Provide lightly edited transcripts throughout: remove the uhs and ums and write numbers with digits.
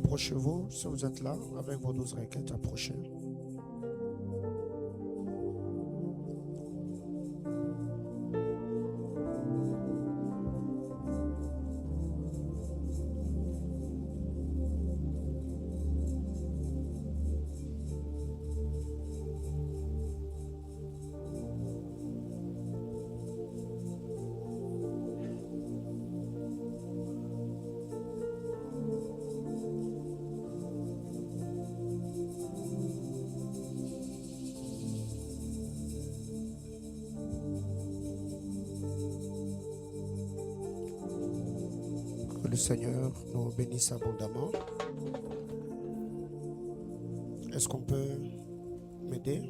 approchez-vous. Si vous êtes là, avec vos 12 requêtes, approchez. Que le Seigneur nous bénisse abondamment. Est-ce qu'on peut m'aider?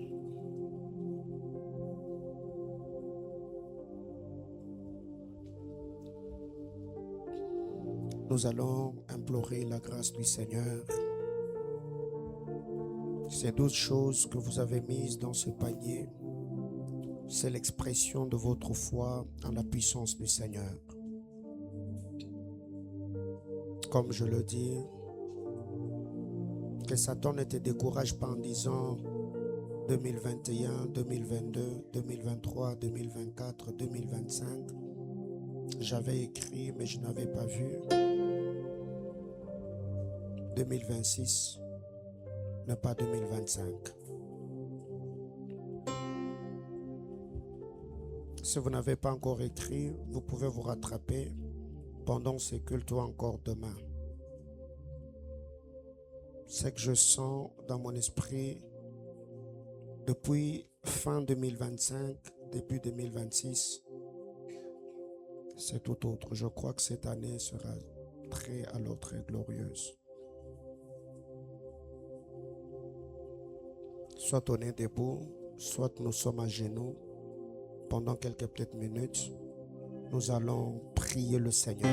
Nous allons implorer la grâce du Seigneur. Ces 12 choses que vous avez mises dans ce panier, c'est l'expression de votre foi en la puissance du Seigneur. Comme je le dis, que Satan ne te décourage pas en disant 2021, 2022, 2023, 2024, 2025. J'avais écrit, mais je n'avais pas vu. 2026, mais pas 2025. Si vous n'avez pas encore écrit, vous pouvez vous rattraper pendant ce culte ou encore demain. C'est que je sens dans mon esprit depuis fin 2025, début 2026, c'est tout autre. Je crois que cette année sera très glorieuse. Soit on est debout, soit nous sommes à genoux. Pendant quelques petites minutes, nous allons prier le Seigneur.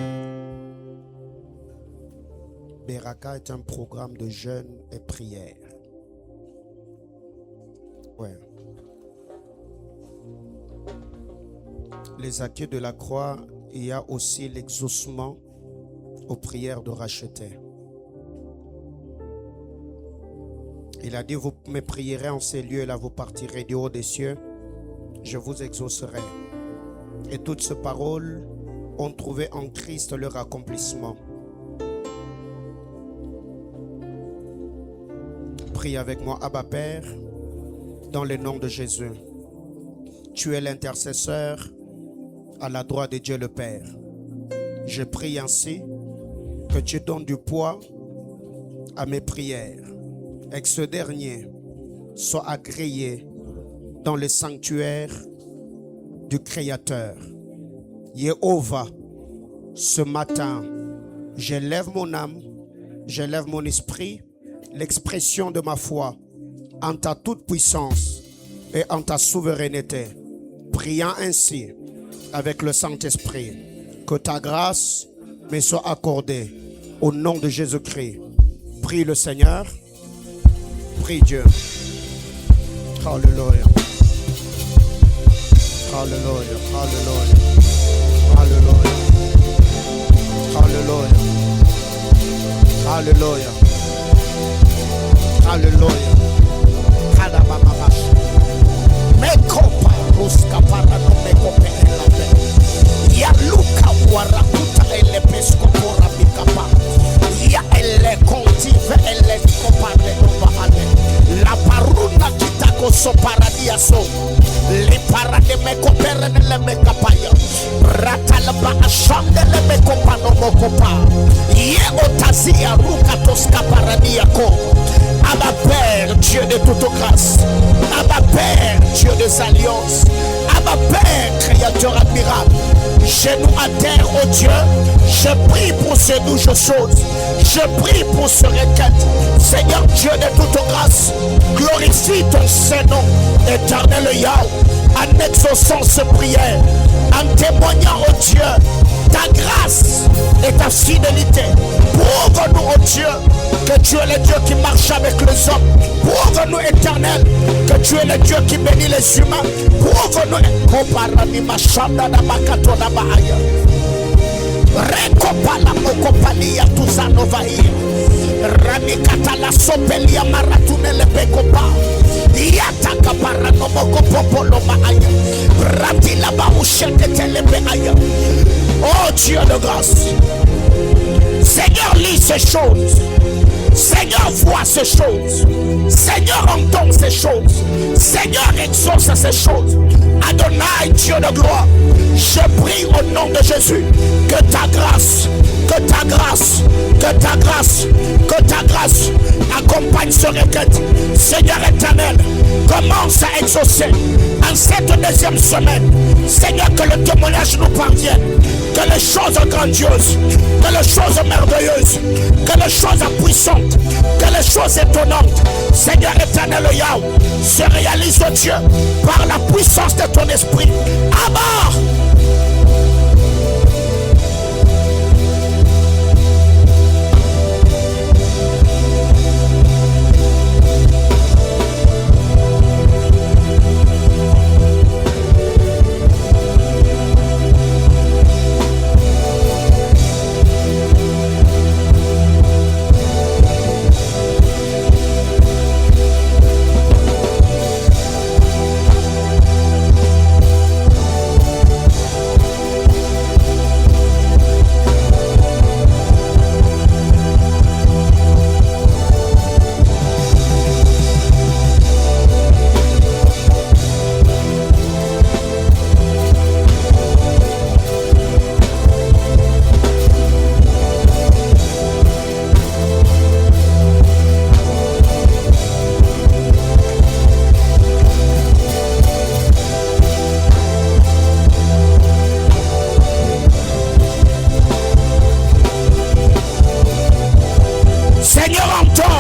Beraka est un programme de jeûne et prière. Ouais. Les acquis de la croix, il y a aussi l'exaucement aux prières de racheter. Il a dit, vous me prierez en ces lieux, là vous partirez du haut des cieux, je vous exaucerai. Et toutes ces paroles ont trouvé en Christ leur accomplissement. Prie avec moi, Abba Père, dans le nom de Jésus. Tu es l'intercesseur à la droite de Dieu le Père. Je prie ainsi que tu donnes du poids à mes prières et que ce dernier soit agréé dans le sanctuaire du Créateur. Jéhovah, ce matin, j'élève mon âme, j'élève mon esprit, l'expression de ma foi en ta toute puissance et en ta souveraineté, priant ainsi avec le Saint-Esprit, que ta grâce me soit accordée au nom de Jésus-Christ. Prie le Seigneur, prie Dieu. Alléluia. Alléluia, alléluia, alléluia, alléluia, alléluia, alléluia. Kadabamabash. Mekopa ruska parano mekope elape. Ya luka warakuta elepesko pora bikapa. Ya ele kontive ele kopare nova ale. La paruna kitako so paradia so. Le parade mekopere le mekapaya. Ratalaba ashande le mekopa no mokopa. Ye otazia ruka toska paradia ko. Abba Père, Dieu de toute grâce. Abba Père, Dieu des alliances. Abba Père, Créateur admirable. Je nous adhère au Dieu. Je prie pour ces 12 choses. Je prie pour ce requête. Seigneur Dieu de toute grâce, glorifie ton Saint-Nom, éternel Yahweh, en exaucant ce prière, en témoignant au Dieu ta grâce et ta fidélité. Prouve-nous, oh Dieu, que tu es le Dieu qui marche avec les hommes. Prouve-nous, éternel, que tu es le Dieu qui bénit les humains. Prouve-nous, Rekopala mokopalia tuzanovaia. Ranikata la sopelia maratune le bekopa. Yataka parano moko popolo maaya. Rati la baouchete telebe aya. Oh Dieu de grâce. Seigneur, lis ces choses. Seigneur, vois ces choses. Seigneur, entend ces choses. Seigneur, exauce ces choses. Adonai, Dieu de gloire, je prie au nom de Jésus que ta grâce, que ta grâce, que ta grâce, que ta grâce accompagne ce requête. Seigneur éternel, commence à exaucer en cette deuxième semaine. Seigneur, que le témoignage nous parvienne, que les choses grandioses, que les choses merveilleuses, que les choses puissantes, que les choses étonnantes, Seigneur éternel Yahweh, se réalisent, oh Dieu, par la puissance de ton esprit. Abba!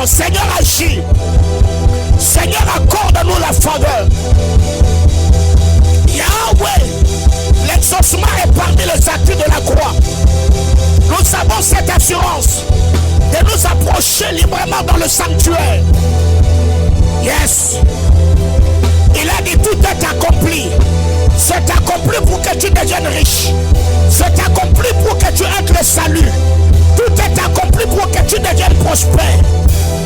Seigneur, agis. Seigneur, accorde-nous la faveur. Yahweh, l'exaucement est parmi les actes de la croix. Nous avons cette assurance de nous approcher librement dans le sanctuaire. Yes. Il a dit tout est accompli. C'est accompli pour que tu deviennes riche. C'est accompli pour que tu aies le salut. Tout est accompli pour que tu deviennes prospère.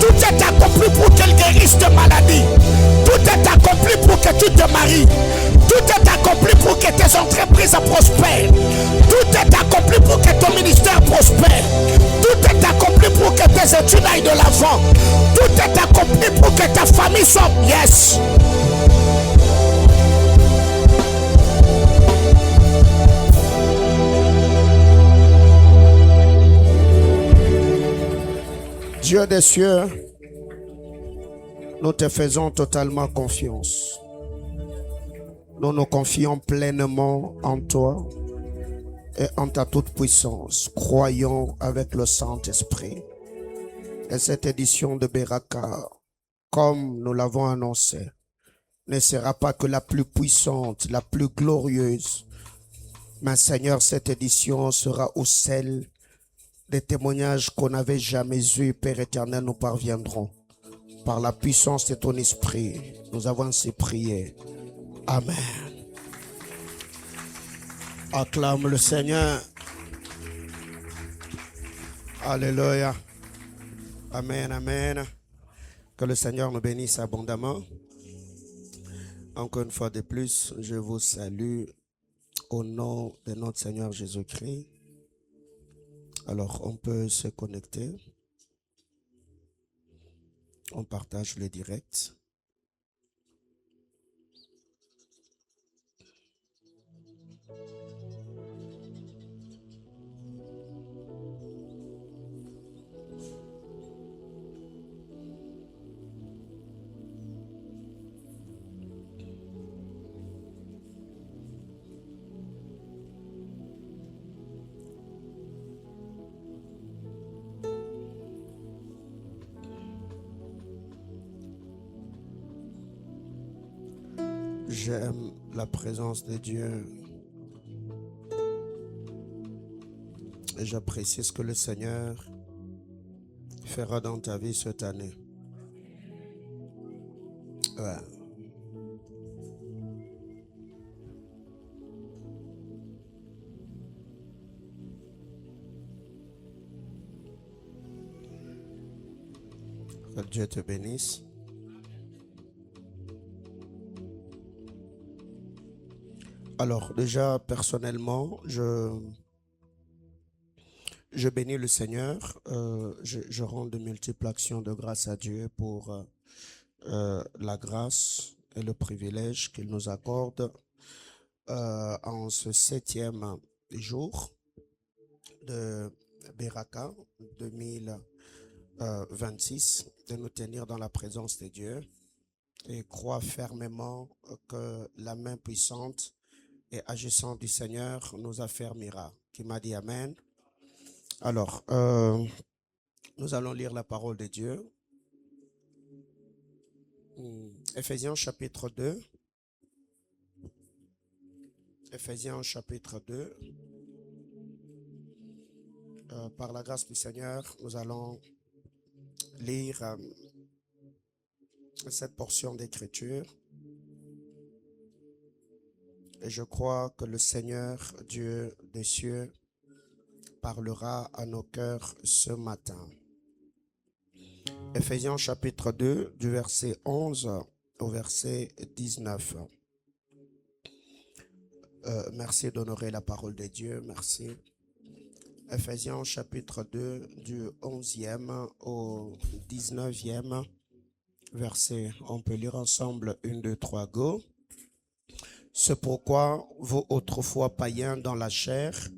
Tout est accompli pour qu'elle guérisse de maladie. Tout est accompli pour que tu te maries. Tout est accompli pour que tes entreprises prospèrent. Tout est accompli pour que ton ministère prospère. Tout est accompli pour que tes études aillent de l'avant. Tout est accompli pour que ta famille soit... Yes. Dieu des cieux, nous te faisons totalement confiance. Nous nous confions pleinement en toi et en ta toute puissance. Croyons avec le Saint-Esprit. Et cette édition de Beraka, comme nous l'avons annoncé, ne sera pas que la plus puissante, la plus glorieuse. Mais Seigneur, cette édition sera au celle des témoignages qu'on n'avait jamais eus, Père éternel, nous parviendrons. Par la puissance de ton esprit, nous avons ainsi prié. Amen. Acclame le Seigneur. Alléluia. Amen, amen. Que le Seigneur nous bénisse abondamment. Encore une fois de plus, je vous salue au nom de notre Seigneur Jésus-Christ. Alors, on peut se connecter. On partage le direct. J'aime la présence de Dieu et j'apprécie ce que le Seigneur fera dans ta vie cette année. Ouais. Que Dieu te bénisse. Alors, déjà, personnellement, je bénis le Seigneur. Je rends de multiples actions de grâce à Dieu pour la grâce et le privilège qu'il nous accorde en ce 7e jour de Beraka 2026, de nous tenir dans la présence de Dieu, et crois fermement que la main puissante et agissante du Seigneur nous affermira. Qui m'a dit Amen. Alors, nous allons lire la parole de Dieu. Éphésiens chapitre 2. Éphésiens chapitre 2. Par la grâce du Seigneur, nous allons lire cette portion d'écriture. Et je crois que le Seigneur, Dieu des cieux, parlera à nos cœurs ce matin. Éphésiens chapitre 2, du verset 11 au verset 19. Merci d'honorer la parole de Dieu, merci. Éphésiens chapitre 2, du 11e au 19e verset. On peut lire ensemble 1, 2, 3, go. C'est pourquoi vous autrefois païens dans la chair,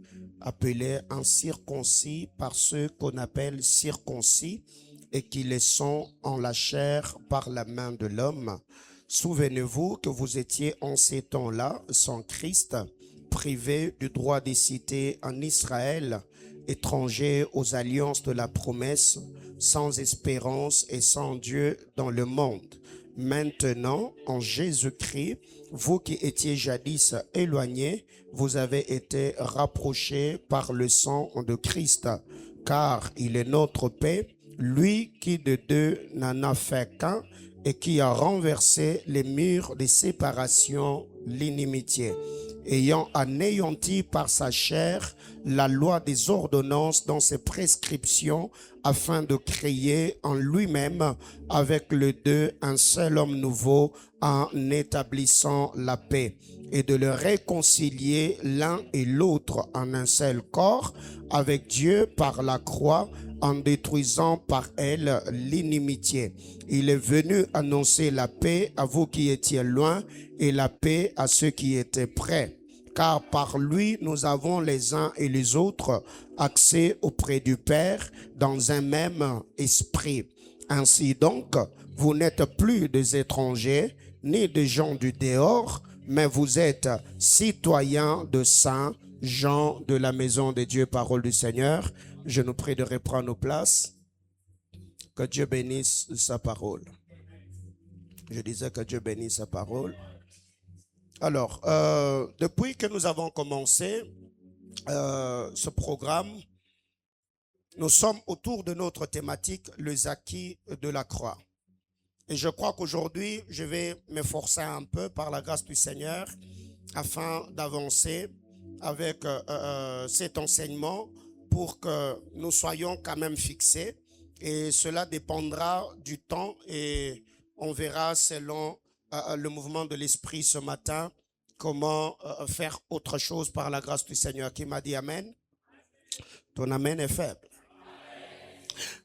appelés incirconcis par ceux qu'on appelle circoncis, et qui les sont en la chair par la main de l'homme. Souvenez-vous que vous étiez en ces temps-là sans Christ, privés du droit des cités en Israël, étrangers aux alliances de la promesse, sans espérance et sans Dieu dans le monde. Maintenant, en Jésus-Christ, vous qui étiez jadis éloignés, vous avez été rapprochés par le sang de Christ, car il est notre paix, lui qui de deux n'en a fait qu'un et qui a renversé les murs de séparation, l'inimitié, ayant anéanti par sa chair la loi des ordonnances dans ses prescriptions, afin de créer en lui-même avec les deux un seul homme nouveau, en établissant la paix, et de le réconcilier l'un et l'autre en un seul corps avec Dieu par la croix, en détruisant par elle l'inimitié. Il est venu annoncer la paix à vous qui étiez loin et la paix à ceux qui étaient près. Car par lui, nous avons les uns et les autres accès auprès du Père dans un même esprit. Ainsi donc, vous n'êtes plus des étrangers ni des gens du dehors, mais vous êtes citoyens de saints, gens de la maison de Dieu. Parole du Seigneur. Je nous prie de reprendre nos places. Que Dieu bénisse sa parole. Je disais que Dieu bénisse sa parole. Alors, depuis que nous avons commencé ce programme, nous sommes autour de notre thématique, les acquis de la croix. Et je crois qu'aujourd'hui, je vais m'efforcer un peu par la grâce du Seigneur afin d'avancer avec cet enseignement pour que nous soyons quand même fixés. Et cela dépendra du temps et on verra selon le mouvement de l'esprit ce matin comment faire autre chose par la grâce du Seigneur. Qui m'a dit Amen? Ton Amen est faible.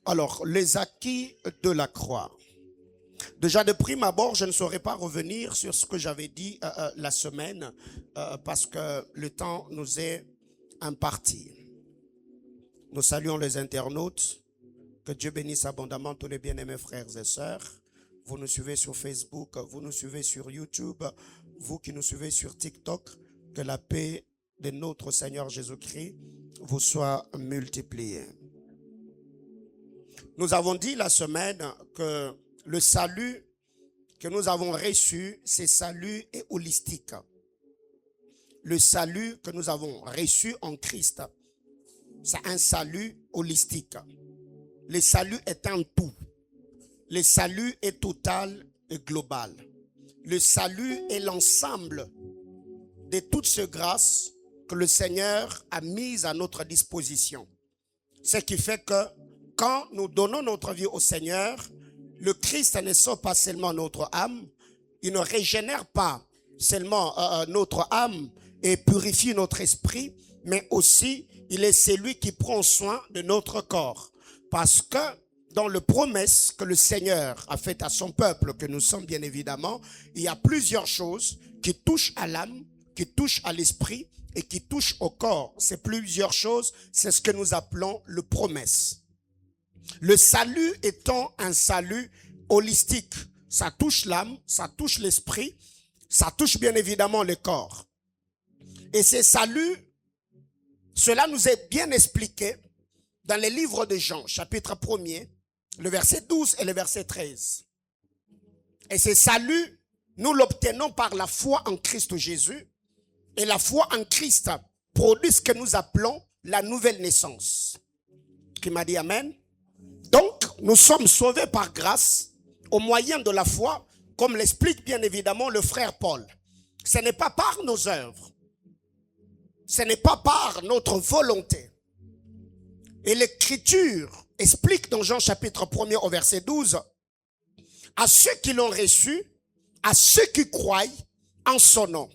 Alors, les acquis de la croix. Déjà de prime abord, je ne saurais pas revenir sur ce que j'avais dit la semaine parce que le temps nous est imparti. Nous saluons les internautes. Que Dieu bénisse abondamment tous les bien-aimés frères et sœurs. Vous nous suivez sur Facebook, vous nous suivez sur YouTube, vous qui nous suivez sur TikTok. Que la paix de notre Seigneur Jésus-Christ vous soit multipliée. Nous avons dit la semaine que le salut que nous avons reçu, c'est salut et holistique. Le salut que nous avons reçu en Christ, c'est un salut holistique. Le salut est un tout. Le salut est total et global. Le salut est l'ensemble de toutes ces grâces que le Seigneur a mises à notre disposition. Ce qui fait que quand nous donnons notre vie au Seigneur, le Christ ne sauve pas seulement notre âme, il ne régénère pas seulement notre âme et purifie notre esprit, mais aussi il est celui qui prend soin de notre corps. Parce que dans les promesses que le Seigneur a faites à son peuple, que nous sommes bien évidemment, il y a plusieurs choses qui touchent à l'âme, qui touchent à l'esprit et qui touchent au corps. Ces plusieurs choses, c'est ce que nous appelons le promesse. Le salut étant un salut holistique, ça touche l'âme, ça touche l'esprit, ça touche bien évidemment le corps. Et ces saluts, cela nous est bien expliqué dans les livres de Jean, chapitre 1er, le verset 12 et le verset 13. Et ces saluts, nous l'obtenons par la foi en Christ Jésus. Et la foi en Christ produit ce que nous appelons la nouvelle naissance. Qui m'a dit amen? Donc, nous sommes sauvés par grâce au moyen de la foi, comme l'explique bien évidemment le frère Paul. Ce n'est pas par nos œuvres. Ce n'est pas par notre volonté. Et l'Écriture explique dans Jean chapitre 1er au verset 12, à ceux qui l'ont reçu, à ceux qui croient en son nom.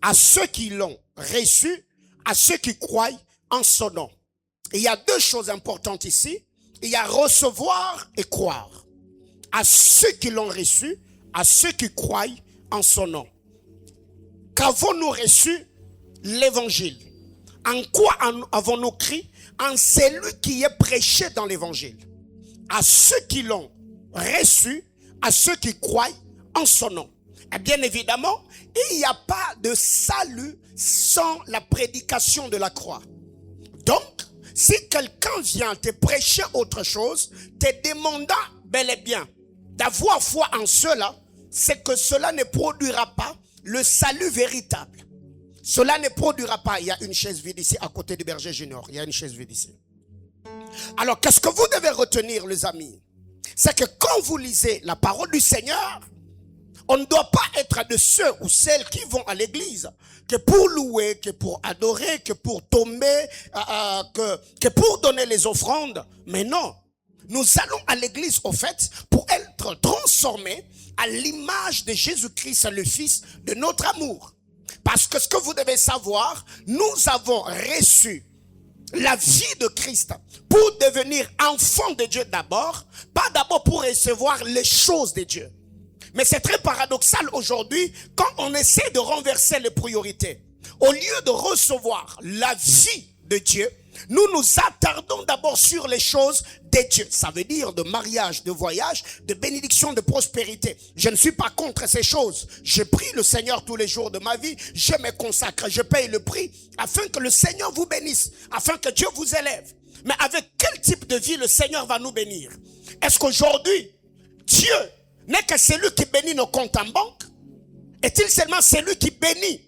À ceux qui l'ont reçu, à ceux qui croient en son nom. Et il y a deux choses importantes ici. Il y a recevoir et croire. À ceux qui l'ont reçu, à ceux qui croient en son nom. Qu'avons-nous reçu? L'évangile. En quoi avons-nous cru? En celui qui est prêché dans l'évangile. À ceux qui l'ont reçu, à ceux qui croient en son nom. Et bien évidemment, il n'y a pas de salut sans la prédication de la croix. Donc, si quelqu'un vient te prêcher autre chose, te demandant bel et bien d'avoir foi en cela, c'est que cela ne produira pas le salut véritable. Cela ne produira pas. Il y a une chaise vide ici à côté du berger junior. Il y a une chaise vide ici. Alors, qu'est-ce que vous devez retenir, les amis? C'est que quand vous lisez la parole du Seigneur, on ne doit pas être de ceux ou celles qui vont à l'église que pour louer, que pour adorer, que pour tomber, que pour donner les offrandes. Mais non, nous allons à l'église au fait pour être transformés à l'image de Jésus-Christ, le Fils de notre amour. Parce que ce que vous devez savoir, nous avons reçu la vie de Christ pour devenir enfants de Dieu d'abord, pas d'abord pour recevoir les choses de Dieu. Mais c'est très paradoxal aujourd'hui quand on essaie de renverser les priorités. Au lieu de recevoir la vie de Dieu, nous nous attardons d'abord sur les choses de Dieu. Ça veut dire de mariage, de voyage, de bénédiction, de prospérité. Je ne suis pas contre ces choses. Je prie le Seigneur tous les jours de ma vie. Je me consacre, je paye le prix afin que le Seigneur vous bénisse, afin que Dieu vous élève. Mais avec quel type de vie le Seigneur va nous bénir? Est-ce qu'aujourd'hui, Dieu n'est que celui qui bénit nos comptes en banque? Est-il seulement celui qui bénit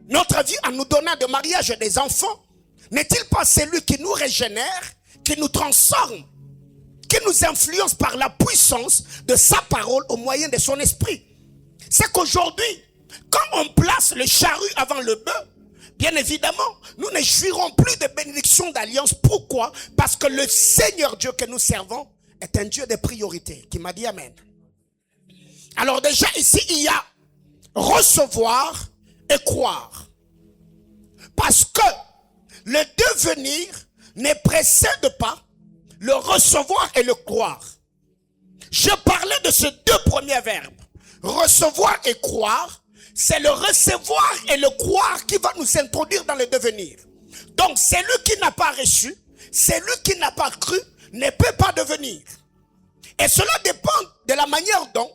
notre vie en nous donnant de mariage et des enfants? N'est-il pas celui qui nous régénère, qui nous transforme, qui nous influence par la puissance de sa parole au moyen de son esprit? C'est qu'aujourd'hui, quand on place le charrue avant le bœuf, bien évidemment, nous ne jouirons plus de bénédiction d'alliance. Pourquoi? Parce que le Seigneur Dieu que nous servons est un Dieu de priorité. Qui m'a dit amen. Alors déjà ici, il y a recevoir et croire. Parce que le devenir ne précède pas le recevoir et le croire. Je parlais de ces deux premiers verbes. Recevoir et croire. C'est le recevoir et le croire qui va nous introduire dans le devenir. Donc celui qui n'a pas reçu, celui qui n'a pas cru, ne peut pas devenir. Et cela dépend de la manière dont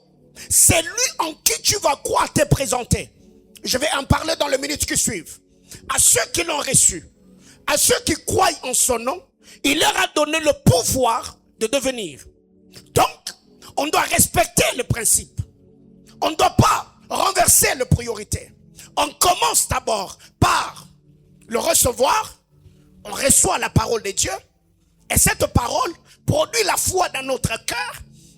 celui en qui tu vas croire te présenter. Je vais en parler dans les minutes qui suivent. À ceux qui l'ont reçu, à ceux qui croient en son nom, il leur a donné le pouvoir de devenir. Donc, on doit respecter le principe. On ne doit pas renverser les priorités. On commence d'abord par le recevoir. On reçoit la parole de Dieu. Et cette parole produit la foi dans notre cœur.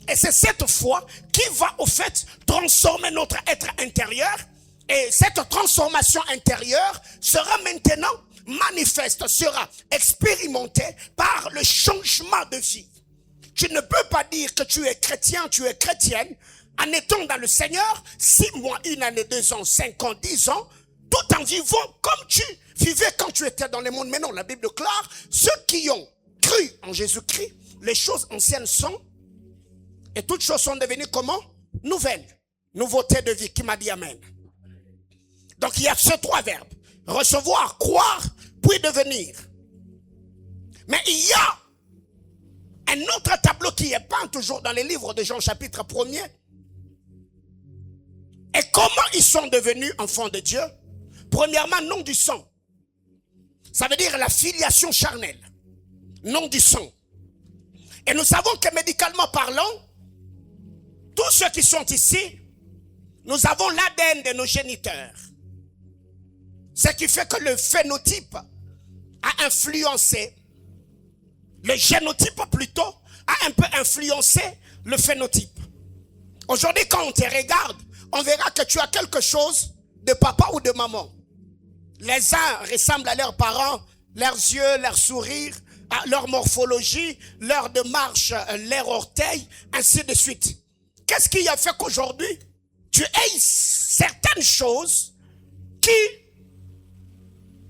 Et c'est cette foi qui va au fait transformer notre être intérieur. Et cette transformation intérieure sera maintenant manifeste, sera expérimentée par le changement de vie. tu ne peux pas dire que tu es chrétien, tu es chrétienne, en étant dans le Seigneur, 6 mois, 1 année, 2 ans, 5 ans, 10 ans, tout en vivant comme tu vivais quand tu étais dans le monde. Mais non, la Bible déclare, ceux qui ont cru en Jésus-Christ, les choses anciennes sont, et toutes choses sont devenues comment? Nouvelles. Nouveauté de vie, qui m'a dit amen. Donc il y a ces 3 verbes. Recevoir, croire, puis devenir. Mais il y a un autre tableau qui est peint toujours dans les livres de Jean chapitre 1er. Et comment ils sont devenus enfants de Dieu? Premièrement, non du sang. Ça veut dire la filiation charnelle. Non du sang. Et nous savons que médicalement parlant, tous ceux qui sont ici, nous avons l'ADN de nos géniteurs. Ce qui fait que le phénotype a influencé, le génotype plutôt, a un peu influencé le phénotype. Aujourd'hui, quand on te regarde, on verra que tu as quelque chose de papa ou de maman. Les uns ressemblent à leurs parents, leurs yeux, leur sourire, leur morphologie, leur démarche, leurs orteils, ainsi de suite. Qu'est-ce qui a fait qu'aujourd'hui, tu aies certaines choses qui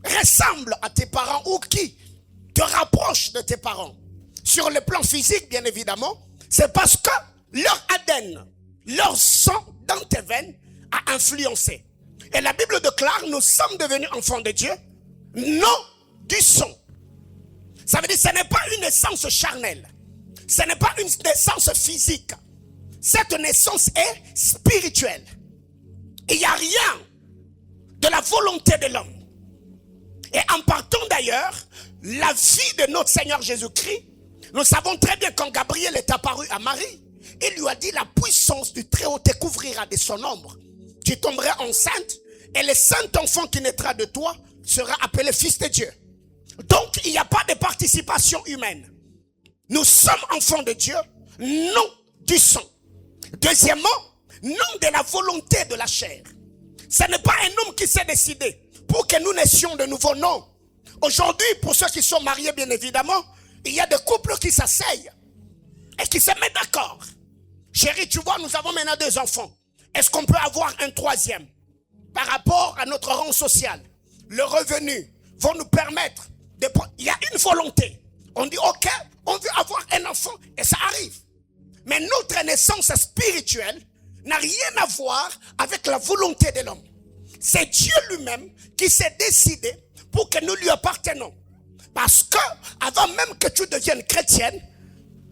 ressemblent à tes parents ou qui te rapprochent de tes parents? Sur le plan physique, bien évidemment, c'est parce que leur ADN, leur sang dans tes veines a influencé. Et la Bible déclare, nous sommes devenus enfants de Dieu, non du sang. Ça veut dire que ce n'est pas une naissance charnelle. Ce n'est pas une naissance physique. Cette naissance est spirituelle. Il n'y a rien de la volonté de l'homme. Et en partant d'ailleurs, la vie de notre Seigneur Jésus-Christ, nous savons très bien quand Gabriel est apparu à Marie, il lui a dit, la puissance du Très-Haut te couvrira de son ombre. Tu tomberas enceinte et le saint enfant qui naîtra de toi sera appelé fils de Dieu. Donc, il n'y a pas de participation humaine. Nous sommes enfants de Dieu, non du sang. Deuxièmement, non de la volonté de la chair. Ce n'est pas un homme qui s'est décidé pour que nous naissions de nouveau, non. Aujourd'hui, pour ceux qui sont mariés, bien évidemment, il y a des couples qui s'asseyent et qui se mettent d'accord. Chérie, tu vois, nous avons maintenant 2 enfants. Est-ce qu'on peut avoir un 3e? Par rapport à notre rang social, le revenu vont nous permettre de... Il y a une volonté. On dit, ok, on veut avoir un enfant et ça arrive. Mais notre naissance spirituelle n'a rien à voir avec la volonté de l'homme. C'est Dieu lui-même qui s'est décidé pour que nous lui appartenons. Parce que, avant même que tu deviennes chrétienne,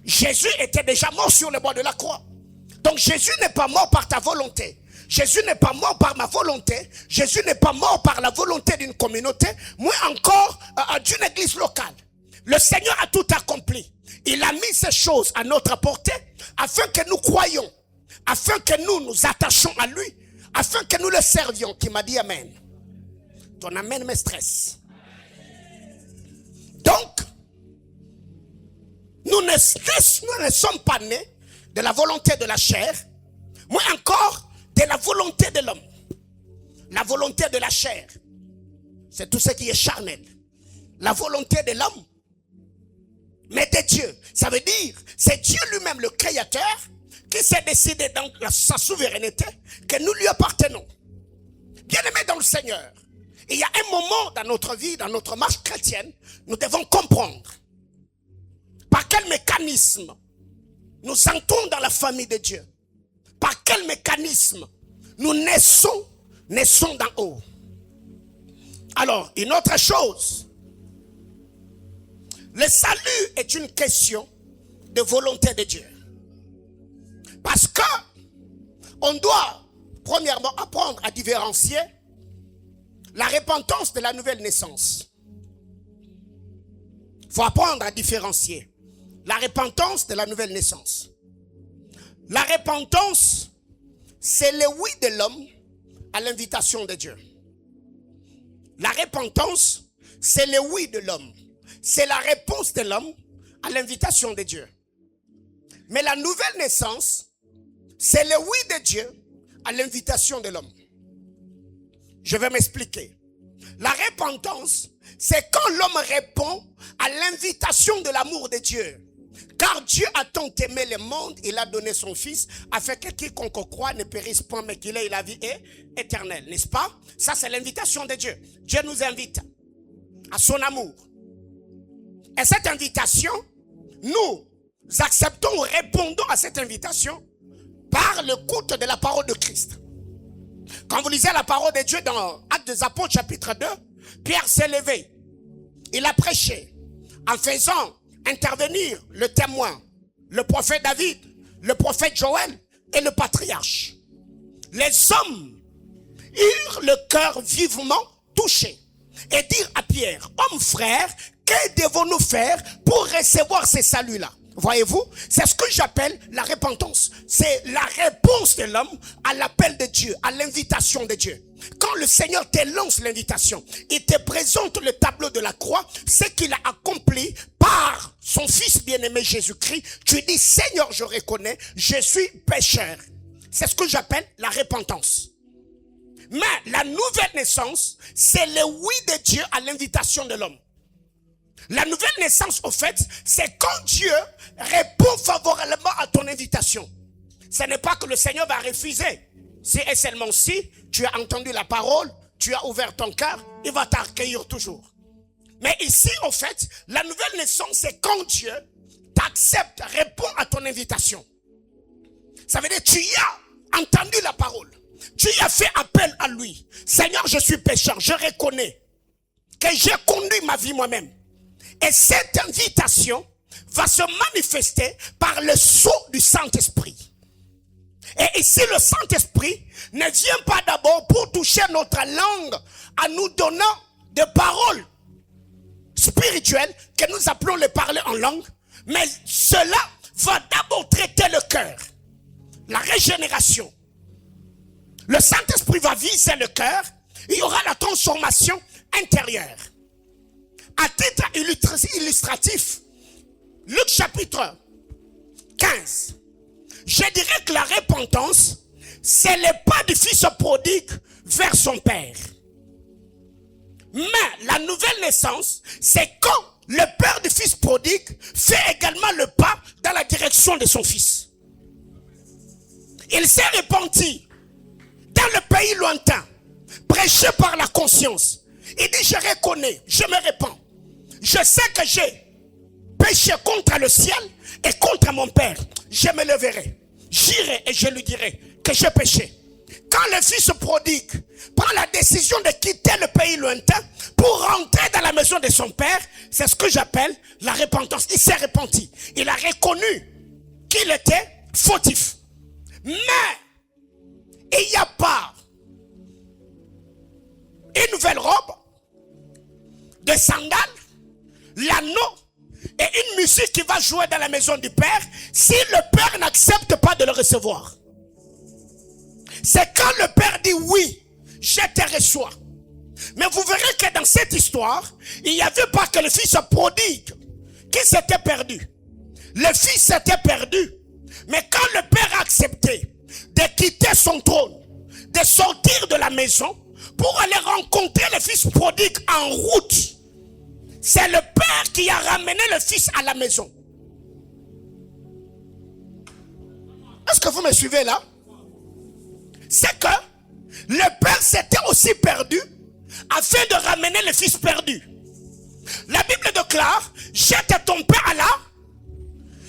Jésus était déjà mort sur le bois de la croix. Donc Jésus n'est pas mort par ta volonté. Jésus n'est pas mort par ma volonté. Jésus n'est pas mort par la volonté d'une communauté, moins encore d'une église locale. Le Seigneur a tout accompli. Il a mis ces choses à notre portée afin que nous croyions, afin que nous nous attachions à lui, afin que nous le servions. Qui m'a dit amen. Ton amen me stresse. Donc, nous ne sommes pas nés de la volonté de la chair, mais encore de la volonté de l'homme. La volonté de la chair, c'est tout ce qui est charnel. La volonté de l'homme, mais de Dieu. Ça veut dire, c'est Dieu lui-même, le Créateur, qui s'est décidé dans sa souveraineté que nous lui appartenons. Bien-aimés dans le Seigneur, il y a un moment dans notre vie, dans notre marche chrétienne, nous devons comprendre par quel mécanisme nous entrons dans la famille de Dieu. Par quel mécanisme nous naissons d'en haut. Alors, une autre chose, le salut est une question de volonté de Dieu. Parce que on doit, premièrement, apprendre à différencier la repentance de la nouvelle naissance. Il faut apprendre à différencier la repentance de la nouvelle naissance. La repentance, c'est le oui de l'homme à l'invitation de Dieu. La repentance, c'est le oui de l'homme. C'est la réponse de l'homme à l'invitation de Dieu. Mais la nouvelle naissance, c'est le oui de Dieu à l'invitation de l'homme. Je vais m'expliquer. La repentance, c'est quand l'homme répond à l'invitation de l'amour de Dieu. Car Dieu a tant aimé le monde, il a donné son Fils, afin que quiconque croit ne périsse point, mais qu'il ait la vie éternelle. N'est-ce pas? Ça, c'est l'invitation de Dieu. Dieu nous invite à son amour. Et cette invitation, nous acceptons ou répondons à cette invitation par l'écoute de la parole de Christ. Quand vous lisez la parole de Dieu dans Actes des Apôtres chapitre 2, Pierre s'est levé. Il a prêché en faisant intervenir le témoin, le prophète David, le prophète Joël et le patriarche. Les hommes eurent le cœur vivement touché et dirent à Pierre, homme frère, que devons-nous faire pour recevoir ces saluts-là? Voyez-vous, c'est ce que j'appelle la repentance. C'est la réponse de l'homme à l'appel de Dieu, à l'invitation de Dieu. Quand le Seigneur te lance l'invitation, il te présente le tableau de la croix, ce qu'il a accompli par son Fils bien-aimé Jésus-Christ. Tu dis, Seigneur, je reconnais, je suis pécheur. C'est ce que j'appelle la repentance. Mais la nouvelle naissance, c'est le oui de Dieu à l'invitation de l'homme. La nouvelle naissance, au fait, c'est quand Dieu répond favorablement à ton invitation. Ce n'est pas que le Seigneur va refuser. Si et seulement si tu as entendu la parole, tu as ouvert ton cœur, il va t'accueillir toujours. Mais ici, au fait, la nouvelle naissance, c'est quand Dieu t'accepte, répond à ton invitation. Ça veut dire que tu y as entendu la parole. Tu y as fait appel à lui. Seigneur, je suis pécheur, je reconnais que j'ai conduit ma vie moi-même. Et cette invitation va se manifester par le sceau du Saint-Esprit. Et ici, le Saint-Esprit ne vient pas d'abord pour toucher notre langue en nous donnant des paroles spirituelles que nous appelons les parler en langue. Mais cela va d'abord traiter le cœur. La régénération. Le Saint-Esprit va viser le cœur. Il y aura la transformation intérieure. À titre illustratif, Luc chapitre 15. Je dirais que la repentance, c'est le pas du fils prodigue vers son père. Mais la nouvelle naissance, c'est quand le père du fils prodigue fait également le pas dans la direction de son fils. Il s'est repenti dans le pays lointain, prêché par la conscience. Il dit, je reconnais, je me répands. Je sais que j'ai péché contre le ciel et contre mon père. Je me leverai, j'irai et je lui dirai que j'ai péché. Quand le fils prodigue prend la décision de quitter le pays lointain pour rentrer dans la maison de son père, c'est ce que j'appelle la repentance. Il s'est repenti. Il a reconnu qu'il était fautif. Mais il n'y a pas une nouvelle robe, des sandales, l'anneau et une musique qui va jouer dans la maison du Père si le Père n'accepte pas de le recevoir. C'est quand le Père dit oui, je te reçois. Mais vous verrez que dans cette histoire, il n'y avait pas que le fils prodigue qui s'était perdu. Le fils s'était perdu. Mais quand le Père a accepté de quitter son trône, de sortir de la maison pour aller rencontrer le fils prodigue en route, c'est le père qui a ramené le fils à la maison. Est-ce que vous me suivez là? C'est que le père s'était aussi perdu afin de ramener le fils perdu. La Bible déclare, jette ton père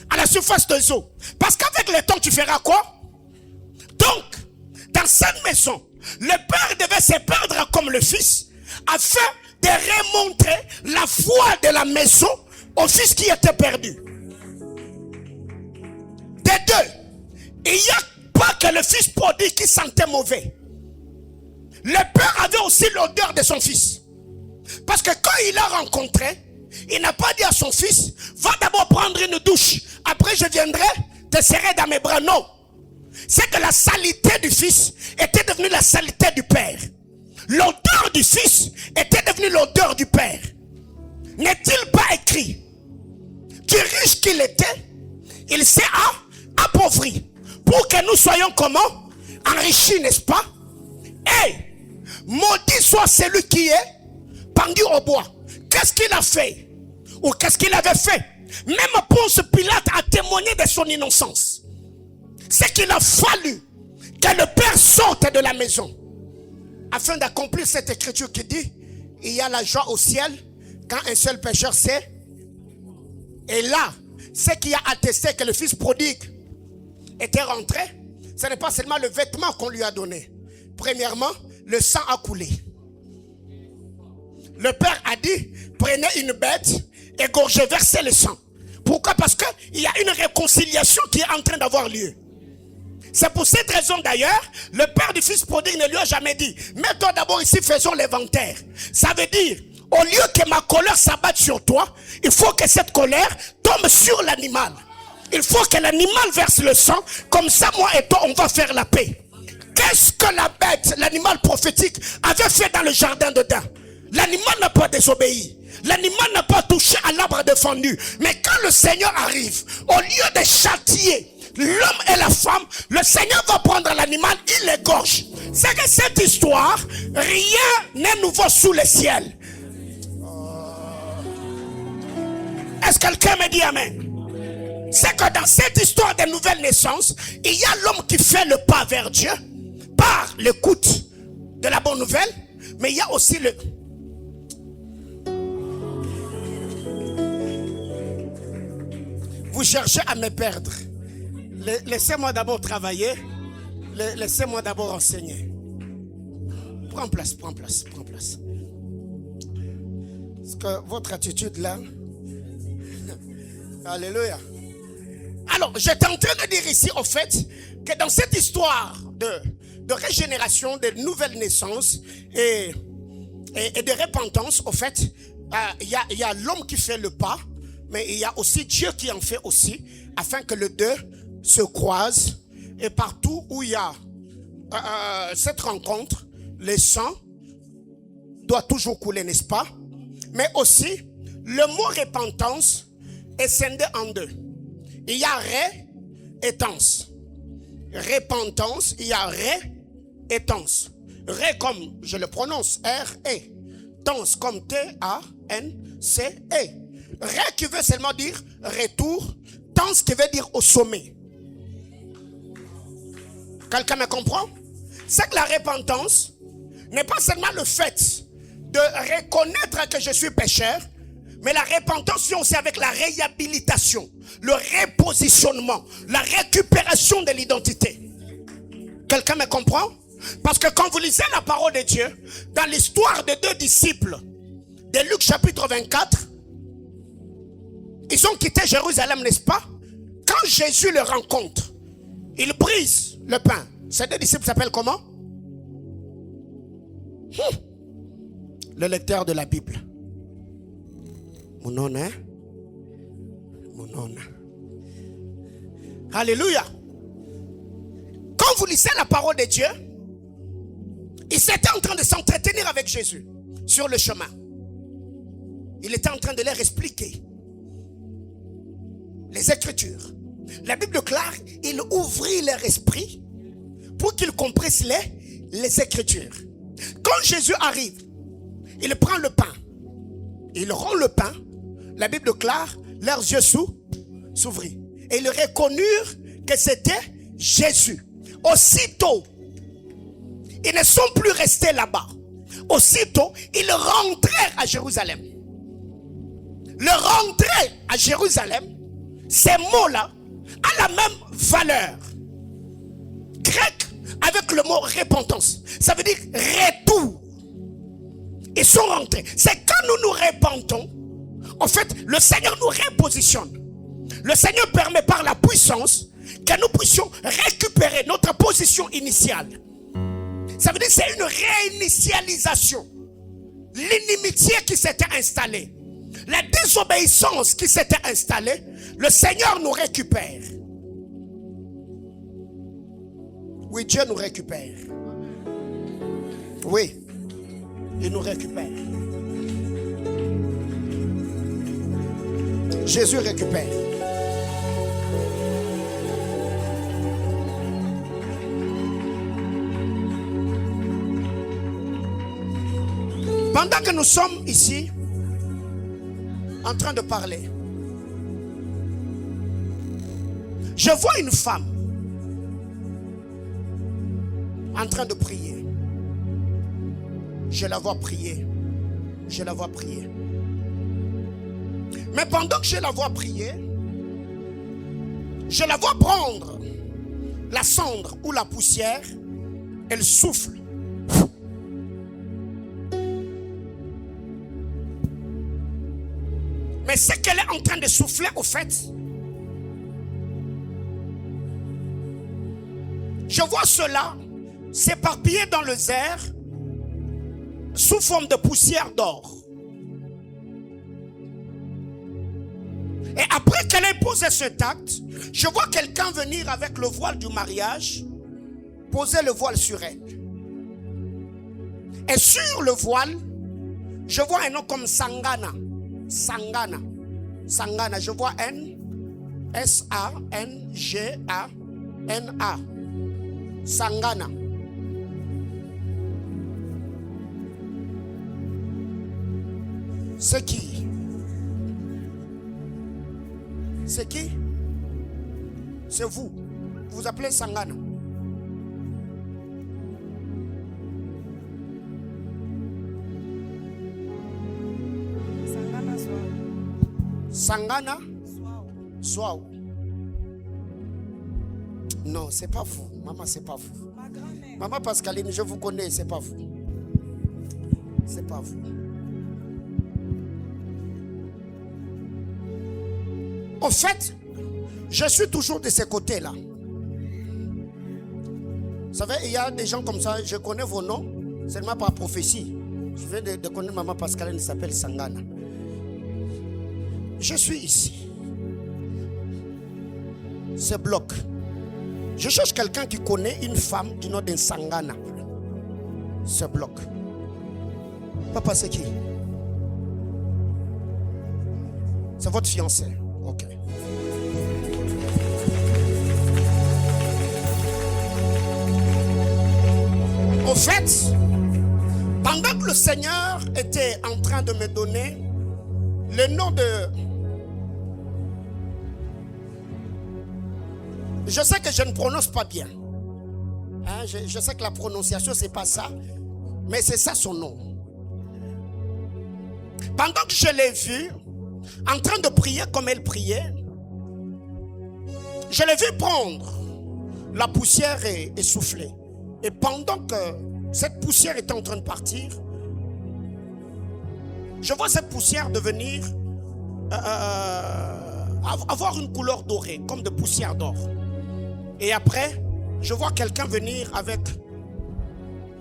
à la surface des eaux. Parce qu'avec le temps, tu feras quoi? Donc, dans cette maison, le père devait se perdre comme le fils afin de remontrer la foi de la maison au fils qui était perdu. Des deux, il n'y a pas que le fils prodigue qui sentait mauvais. Le père avait aussi l'odeur de son fils. Parce que quand il l'a rencontré, il n'a pas dit à son fils, va d'abord prendre une douche, après je viendrai te serrer dans mes bras. Non. C'est que la saleté du fils était devenue la saleté du père. L'odeur du fils était devenue l'odeur du père. N'est-il pas écrit? Du riche qu'il était, il s'est appauvri pour que nous soyons comment? Enrichis, n'est-ce pas? Et maudit soit celui qui est pendu au bois. Qu'est-ce qu'il a fait? Ou qu'est-ce qu'il avait fait? Même Ponce Pilate témoigner de son innocence, c'est qu'il a fallu que le père sorte de la maison afin d'accomplir cette écriture qui dit: il y a la joie au ciel quand un seul pécheur sait. Et là, ce qui a attesté que le fils prodigue était rentré, ce n'est pas seulement le vêtement qu'on lui a donné. Premièrement, le sang a coulé. Le père a dit: prenez une bête, égorgez, versez le sang. Pourquoi? Parce qu'il y a une réconciliation qui est en train d'avoir lieu. C'est pour cette raison d'ailleurs, le père du fils prodigue ne lui a jamais dit: mets-toi d'abord ici, faisons l'inventaire. Ça veut dire, au lieu que ma colère s'abatte sur toi, il faut que cette colère tombe sur l'animal. Il faut que l'animal verse le sang, comme ça moi et toi on va faire la paix. Qu'est-ce que la bête, l'animal prophétique, avait fait dans le jardin d'Éden? L'animal n'a pas désobéi. L'animal n'a pas touché à l'arbre défendu. Mais quand le Seigneur arrive, au lieu de châtier l'homme et la femme, le Seigneur va prendre l'animal, il l'égorge. C'est que cette histoire, rien n'est nouveau sous le ciel. Est-ce que quelqu'un me dit amen? C'est que dans cette histoire de nouvelle naissance, il y a l'homme qui fait le pas vers Dieu par l'écoute de la bonne nouvelle, mais il y a aussi le... Vous cherchez à me perdre. Laissez-moi d'abord travailler. Laissez-moi d'abord enseigner. Prends place, prends place, prends place. Parce que votre attitude là... Alléluia. Alors, j'étais en train de dire ici, au fait, que dans cette histoire de régénération, de nouvelle naissance et de repentance, au fait, il y a l'homme qui fait le pas, mais il y a aussi Dieu qui en fait aussi, afin que les deux se croisent. Et partout où il y a cette rencontre, le sang doit toujours couler, n'est-ce pas? Mais aussi, le mot repentance est scindé en deux. Il y a ré et tense. Repentance, il y a ré et tense. Ré comme je le prononce, R-E. Tense comme T-A-N-C-E. Ré qui veut seulement dire retour. Tense qui veut dire au sommet. Quelqu'un me comprend? C'est que la repentance n'est pas seulement le fait de reconnaître que je suis pécheur, mais la repentance vient aussi avec la réhabilitation, le repositionnement, la récupération de l'identité. Quelqu'un me comprend? Parce que quand vous lisez la parole de Dieu, dans l'histoire des deux disciples de Luc chapitre 24, ils ont quitté Jérusalem, n'est-ce pas? Quand Jésus le rencontre, il brise le pain. Ces deux disciples s'appellent comment? Le lecteur de la Bible. Mon nom, hein? Mon nom. Alléluia. Quand vous lisez la parole de Dieu, ils étaient en train de s'entretenir avec Jésus sur le chemin. Il était en train de leur expliquer les Écritures. La Bible claire, il ouvrit leur esprit pour qu'ils comprennent les Écritures. Quand Jésus arrive, il prend le pain, il rend le pain. La Bible claire, leurs yeux s'ouvrirent et ils reconnurent que c'était Jésus. Aussitôt, ils ne sont plus restés là-bas. Aussitôt, ils rentrèrent à Jérusalem. Le rentrer à Jérusalem, ces mots-là ont la même valeur grecque avec le mot repentance. Ça veut dire retour. Ils sont rentrés. C'est quand nous nous repentons, en fait, le Seigneur nous repositionne. Le Seigneur permet par la puissance que nous puissions récupérer notre position initiale. Ça veut dire que c'est une réinitialisation. L'inimitié qui s'était installée, la désobéissance qui s'était installée, le Seigneur nous récupère. Oui, Dieu nous récupère. Oui, il nous récupère. Jésus récupère. Pendant que nous sommes ici en train de parler, Je vois une femme en train de prier. Je la vois prier. Je la vois prier. Mais pendant que je la vois prier, je la vois prendre la cendre ou la poussière. Elle souffle. Mais ce qu'elle est en train de souffler, au fait, je vois cela s'éparpiller dans les airs sous forme de poussière d'or. Et après qu'elle ait posé cet acte, je vois quelqu'un venir avec le voile du mariage, poser le voile sur elle. Et sur le voile, je vois un nom comme Sangana. Sangana. Sangana. Je vois S-A-N-G-A-N-A. Sangana. C'est qui? C'est qui? C'est vous. Vous vous appelez Sangana. Sangana Swao. Non, c'est pas vous. Maman, c'est pas vous. Maman Pascaline, je vous connais, c'est pas vous. C'est pas vous. En fait, je suis toujours de ces côtés-là. Vous savez, il y a des gens comme ça, je connais vos noms, seulement par prophétie. Je viens de connaître maman Pascaline, elle s'appelle Sangana. Je suis ici. Ce bloc. Je cherche quelqu'un qui connaît une femme du nom de Sangana. Ce bloc. Papa, c'est qui? C'est votre fiancé. Ok. Au fait, pendant que le Seigneur était en train de me donner le nom de... Je sais que je ne prononce pas bien. Hein, je sais que la prononciation, c'est pas ça. Mais c'est ça son nom. Pendant que je l'ai vu, en train de prier comme elle priait, je l'ai vu prendre la poussière et souffler. Et pendant que cette poussière était en train de partir, je vois cette poussière devenir avoir une couleur dorée, comme de poussière d'or. Et après, je vois quelqu'un venir avec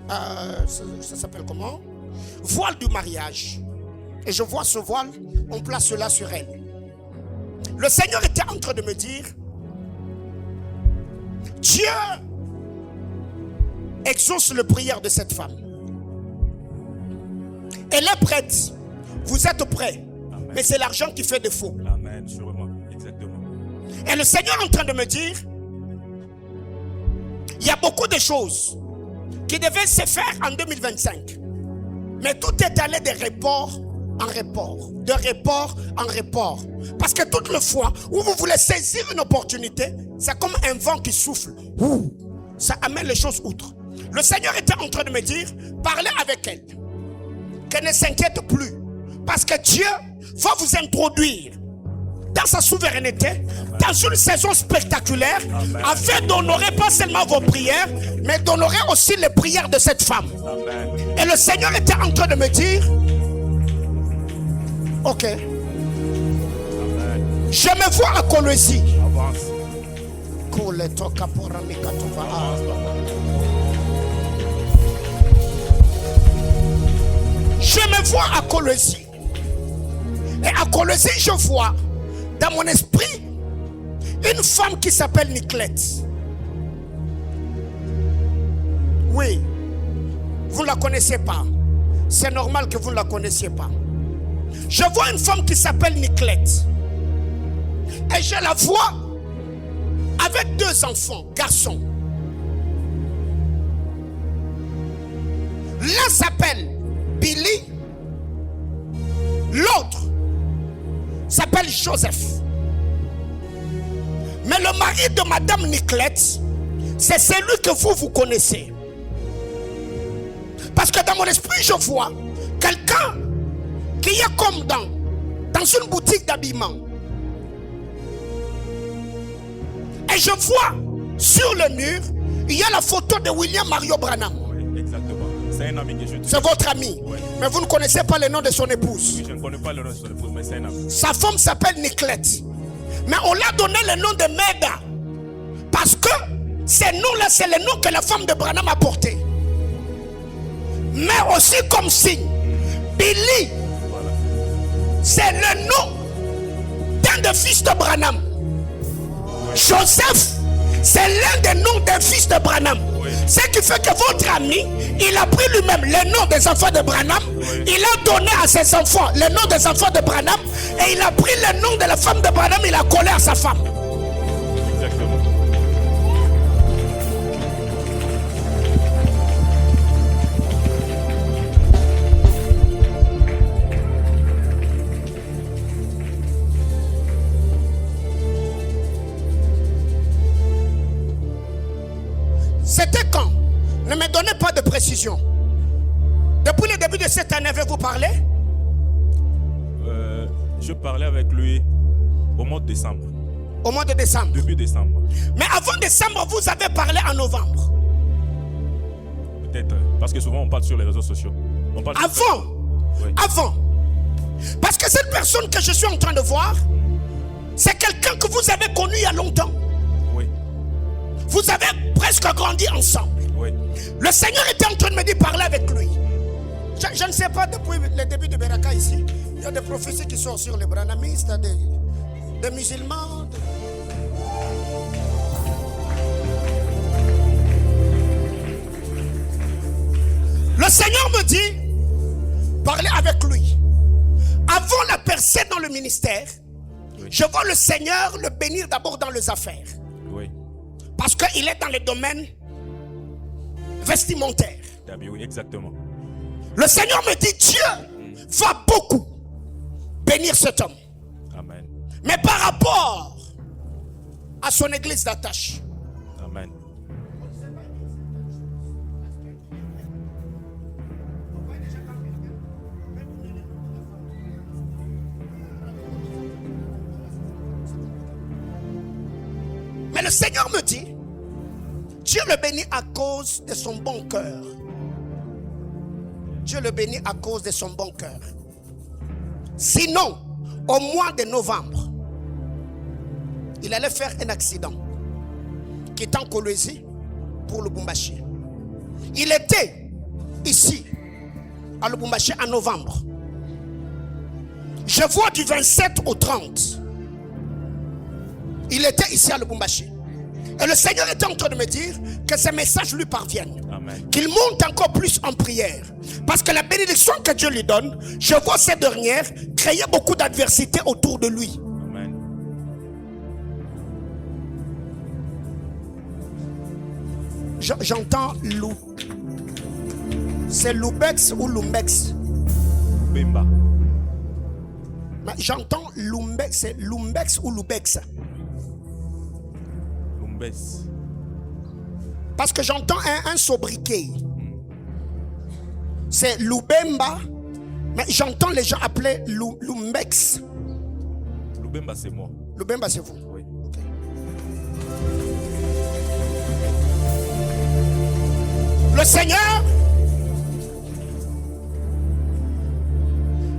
ça s'appelle comment? Voile du mariage. Et je vois ce voile, on place cela sur elle. Le Seigneur était en train de me dire, Dieu exauce la prière de cette femme. Elle est prête. Vous êtes prêts. Amen. Mais c'est l'argent qui fait défaut. Amen, sûrement, exactement. Et le Seigneur est en train de me dire, il y a beaucoup de choses qui devaient se faire en 2025. Mais tout est allé de report en report. De report en report. Parce que toutes les fois où vous voulez saisir une opportunité, c'est comme un vent qui souffle. Ça amène les choses outre. Le Seigneur était en train de me dire, parlez avec elle. Qu'elle ne s'inquiète plus. Parce que Dieu va vous introduire dans sa souveraineté, dans une saison spectaculaire, afin d'honorer pas seulement vos prières, mais d'honorer aussi les prières de cette femme. Amen. Et le Seigneur était en train de me dire, ok, amen. Je me vois à Colosie. Je me vois à Colosie. Et à Colosie, je vois dans mon esprit une femme qui s'appelle Niclette. Oui, vous ne la connaissez pas. C'est normal que vous ne la connaissiez pas. Je vois une femme qui s'appelle Niclette. Et je la vois avec 2 enfants, garçons. L'un s'appelle Billy. L'autre s'appelle Joseph. Mais le le mari de Madame Niclette, c'est celui que vous connaissez. Parce que dans mon esprit, je vois quelqu'un qui est comme dans une boutique d'habillement. Et je vois sur le mur, il y a la photo de William Mario Branham. Oui, exactement. C'est un ami que je C'est votre ami. Oui. Mais vous ne connaissez pas le nom de son épouse. Oui, je ne connais pas le nom de son épouse, mais c'est un ami. Sa femme s'appelle Niclette. Mais on l'a donné le nom de Meda. Parce que ces noms-là, c'est le nom que la femme de Branham a porté. Mais aussi comme signe, Billy, Voilà. c'est le nom d'un des fils de Branham. Joseph, c'est l'un des noms des fils de Branham. Oui. Ce qui fait que votre ami, il a pris lui-même le nom des enfants de Branham. Oui. Il a donné à ses enfants le nom des enfants de Branham. Et il a pris le nom de la femme de Branham, il a collé à sa femme. Exactement. C'était quand? Ne me donnez pas de précision. Depuis le début de cette année, avez-vous parlé? Je parlais avec lui au mois de décembre. Au mois de décembre. Début décembre. Mais avant décembre, vous avez parlé en novembre. Peut-être. Parce que souvent on parle sur les réseaux sociaux. On parle sur Avant. Oui. Avant. Parce que cette personne que je suis en train de voir, c'est quelqu'un que vous avez connu il y a longtemps. Oui. Vous avez presque grandi ensemble. Oui. Le Seigneur était en train de me dire parler avec lui. Je ne sais pas, depuis le début de Beraka ici, il y a des prophéties qui sont sur les branhamistes, des musulmans. Le Seigneur me dit, parlez avec lui. Avant la percée dans le ministère, Oui. je vois le Seigneur le bénir d'abord dans les affaires. Oui. Parce qu'il est dans le domaine vestimentaire. Oui, exactement. Le Seigneur me dit, Dieu va beaucoup bénir cet homme. Amen. Mais par rapport à son église d'attache. Amen. Mais le Seigneur me dit, Dieu le bénit à cause de son bon cœur. Dieu le bénit à cause de son bon cœur. Sinon, au mois de novembre, il allait faire un accident quittant Kolwezi pour Lubumbashi. Il était ici à Lubumbashi en novembre. Je vois du 27 au 30. Il était ici à Lubumbashi. Et le Seigneur était en train de me dire que ces messages lui parviennent. Amen. Qu'il monte encore plus en prière. Parce que la bénédiction que Dieu lui donne, je vois cette dernière créer beaucoup d'adversité autour de lui. Amen. J'entends Lou. C'est Loubex ou Lumbex? Bemba. Mais j'entends Lumbex. C'est Lumbex ou Loubex? Lumbes. Parce que j'entends un sobriquet. C'est Loubemba. Mais j'entends les gens appeler Lumbex. Lubemba, c'est moi. Loubemba, c'est vous. Oui. Ok. Le Seigneur,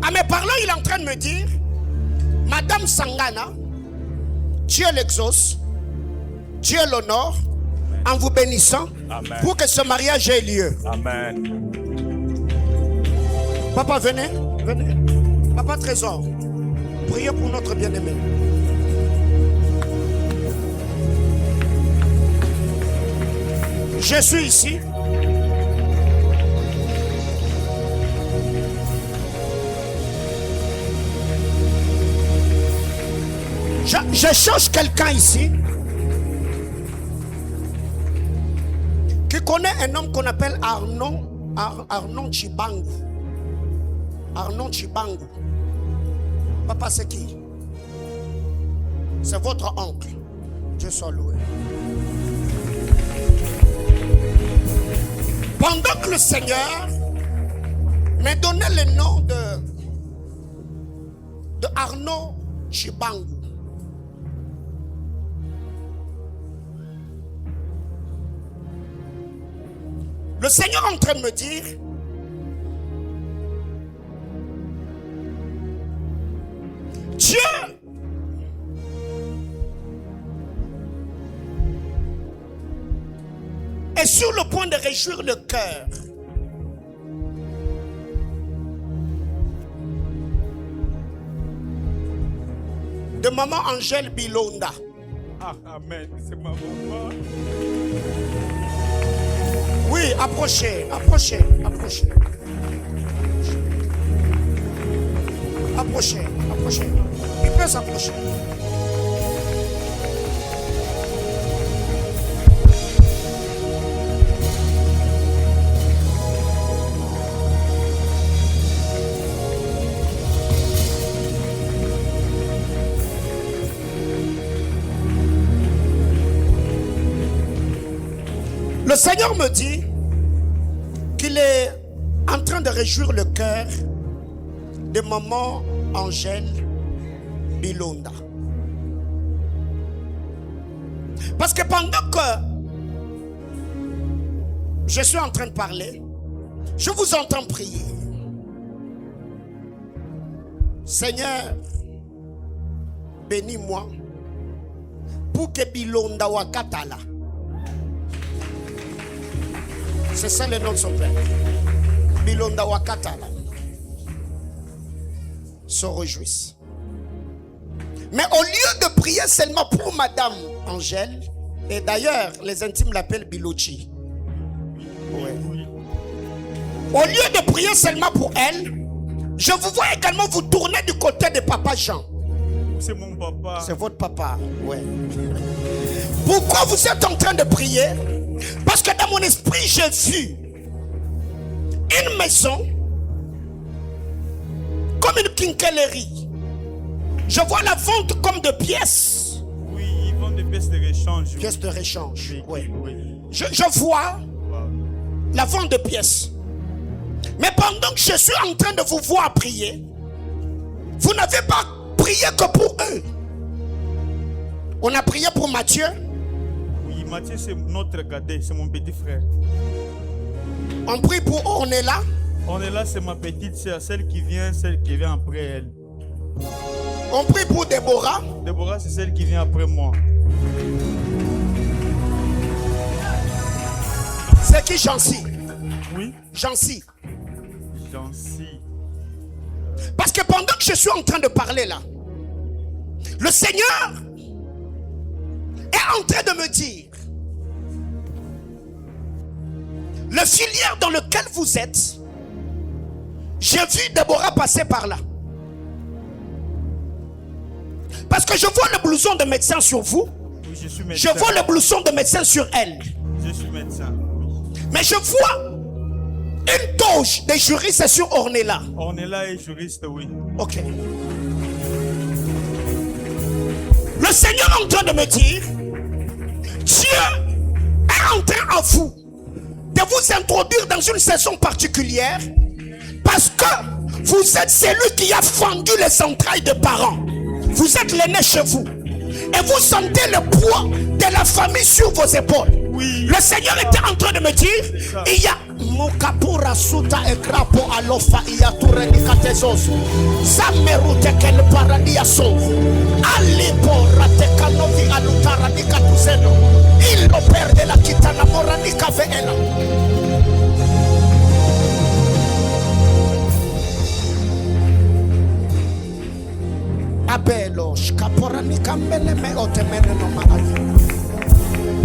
en me parlant, il est en train de me dire, Madame Sangana, Dieu l'exauce, Dieu l'honore, en vous bénissant, Amen. pour que ce mariage ait lieu. Amen. Papa, venez, venez. Papa Trésor, priez pour notre bien-aimé. Je suis ici. Je cherche quelqu'un ici qui connaît un homme qu'on appelle Arnon Chibangu. Arnon Chibangu. Papa, c'est qui? C'est votre oncle. Dieu soit loué. Pendant que le Seigneur m'a donné le nom de Arnaud Chibangu, le Seigneur est en train de me dire, Dieu est sur le point de réjouir le cœur de maman Angèle Bilonda. Ah, amen. C'est ma maman. Oui, approchez, approchez, approchez. Approchez, approchez. Il peut s'approcher. Le Seigneur me dit qu'il est en train de réjouir le cœur de maman Angèle Bilonda. Parce que pendant que je suis en train de parler, je vous entends prier. Seigneur, bénis-moi pour que Bilonda Wakatala. C'est ça le nom de son père. Bilonda Wakatala se réjouissent. Mais au lieu de prier seulement pour Madame Angèle, et d'ailleurs les intimes l'appellent Bilochi. Ouais. Au lieu de prier seulement pour elle, je vous vois également vous tourner du côté de Papa Jean. C'est mon papa. C'est votre papa. Ouais. Pourquoi vous êtes en train de prier? Parce que dans mon esprit, j'ai vu une maison comme une quincaillerie. Je vois la vente comme de pièces. Oui, ils vendent des pièces de réchange. Pièces de réchange. Oui. Oui. Oui. Je vois la vente de pièces. Mais pendant que je suis en train de vous voir prier, vous n'avez pas prié que pour eux. On a prié pour Matthieu. Oui, Matthieu, c'est notre cadet, c'est mon petit frère. On prie pour Ornella. Ornella, c'est ma petite sœur, celle qui vient après elle. On prie pour Déborah. Déborah, c'est celle qui vient après moi. C'est qui Jancy? Oui. Jancy. Jancy. Parce que pendant que je suis en train de parler là, le Seigneur est en train de me dire, le filière dans lequel vous êtes, j'ai vu Déborah passer par là. Parce que je vois le blouson de médecin sur vous. Oui, je suis médecin. Je vois le blouson de médecin sur elle. Je suis médecin. Mais je vois une toge de juriste sur Ornella. Ornella est juriste, oui. Ok. Le Seigneur est en train de me dire, Dieu est en train à vous de vous introduire dans une saison particulière parce que vous êtes celui qui a fendu les entrailles de parents. Vous êtes l'aîné chez vous et vous sentez le poids de la famille sur vos épaules. Oui. Le Seigneur était en train de me dire, il y a Mokapura Suta et Grapo Alofa Iature Nikatesos Samerute Kel Paradiaso Ali Porate Kanovi Alutara Nikatuzeno Il lo perde la Kitana Moranika Veela.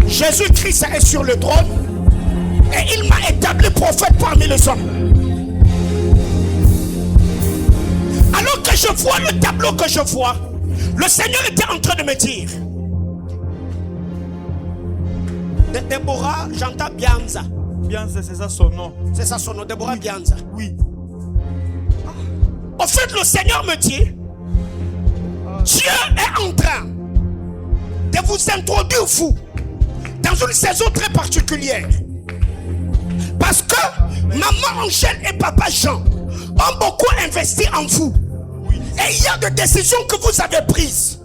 Jésus-Christ est sur le trône et il m'a établi prophète parmi les hommes. Alors que je vois le tableau que je vois, le Seigneur était en train de me dire, Déborah, j'entends Bianza. Bianza, c'est ça son nom. C'est ça son nom, Déborah Bianza. Oui. En fait, le Seigneur me dit, Dieu est en train de vous introduire vous dans une saison très particulière. Parce que maman Angèle et papa Jean ont beaucoup investi en vous. Et il y a des décisions que vous avez prises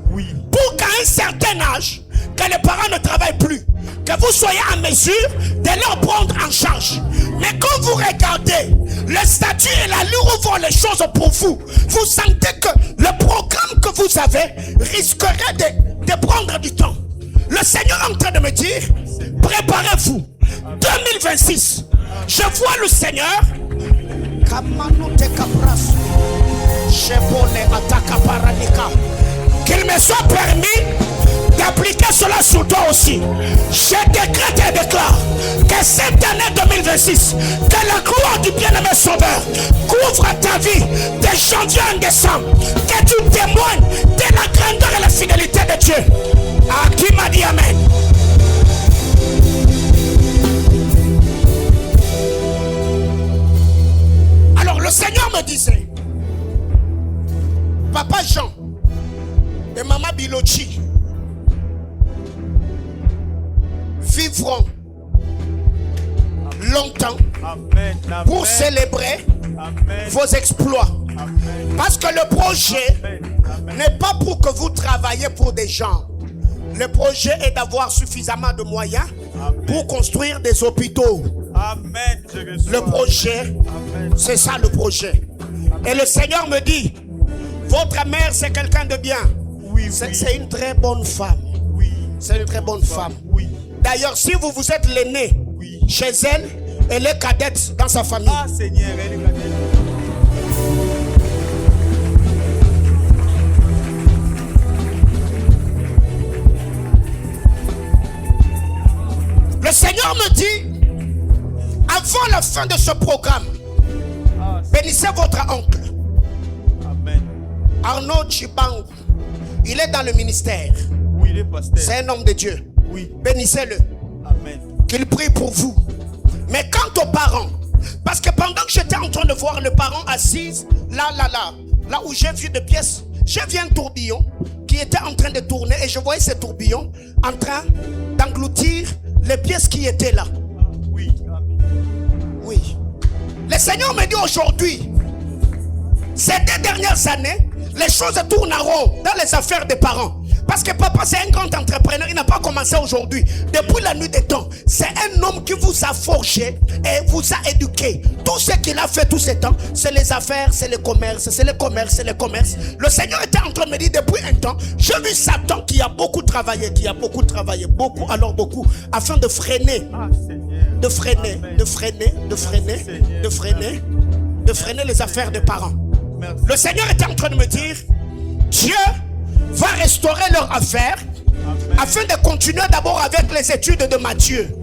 pour qu'à un certain âge, que les parents ne travaillent plus, que vous soyez en mesure de leur prendre en charge. Mais quand vous regardez le statut et l'allure où vont les choses pour vous, vous sentez que le programme que vous avez risquerait de prendre du temps. Le Seigneur est en train de me dire, préparez-vous. 2026, je vois le Seigneur qu'il me soit permis d'appliquer cela sur toi aussi. Je décrète et déclare que cette année 2026, que la gloire du bien-aimé Sauveur couvre ta vie de janvier en décembre, que tu témoignes de la grandeur et la fidélité de Dieu. À qui m'a dit Amen? Alors le Seigneur me disait, Papa Jean et Maman Bilochi vivront longtemps pour célébrer vos exploits. Parce que le projet n'est pas pour que vous travaillez pour des gens. Le projet est d'avoir suffisamment de moyens pour construire des hôpitaux. Le projet, c'est ça le projet. Et le Seigneur me dit, votre mère c'est quelqu'un de bien. C'est une très bonne femme. C'est une très bonne femme. D'ailleurs, si vous êtes l'aîné chez elle, elle est cadette dans sa famille. Ah Seigneur, elle est cadette. Le Seigneur me dit, avant la fin de ce programme, bénissez votre oncle. Amen. Arnaud Chibang, il est dans le ministère. Oui, il est pasteur. C'est un homme de Dieu. Oui. Bénissez-le. Amen. Qu'il prie pour vous. Mais quant aux parents, parce que pendant que j'étais en train de voir les parents assis, là où j'ai vu des pièces, j'ai vu un tourbillon qui était en train de tourner et je voyais ce tourbillon en train d'engloutir les pièces qui étaient là. Oui. Oui. Le Seigneur me dit aujourd'hui, ces 2 dernières années, les choses tourneront dans les affaires des parents. Parce que papa c'est un grand entrepreneur, il n'a pas commencé aujourd'hui. Depuis la nuit des temps, c'est un homme qui vous a forgé et vous a éduqué. Tout ce qu'il a fait tous ces temps, c'est les affaires, c'est le commerce, c'est le commerce, c'est le commerce. Le Seigneur était en train de me dire depuis un temps, j'ai vu Satan qui a beaucoup travaillé, beaucoup, afin de freiner, de freiner les affaires des parents. Le Seigneur était en train de me dire, Dieu va restaurer leur affaire afin de continuer d'abord avec les études de Matthieu.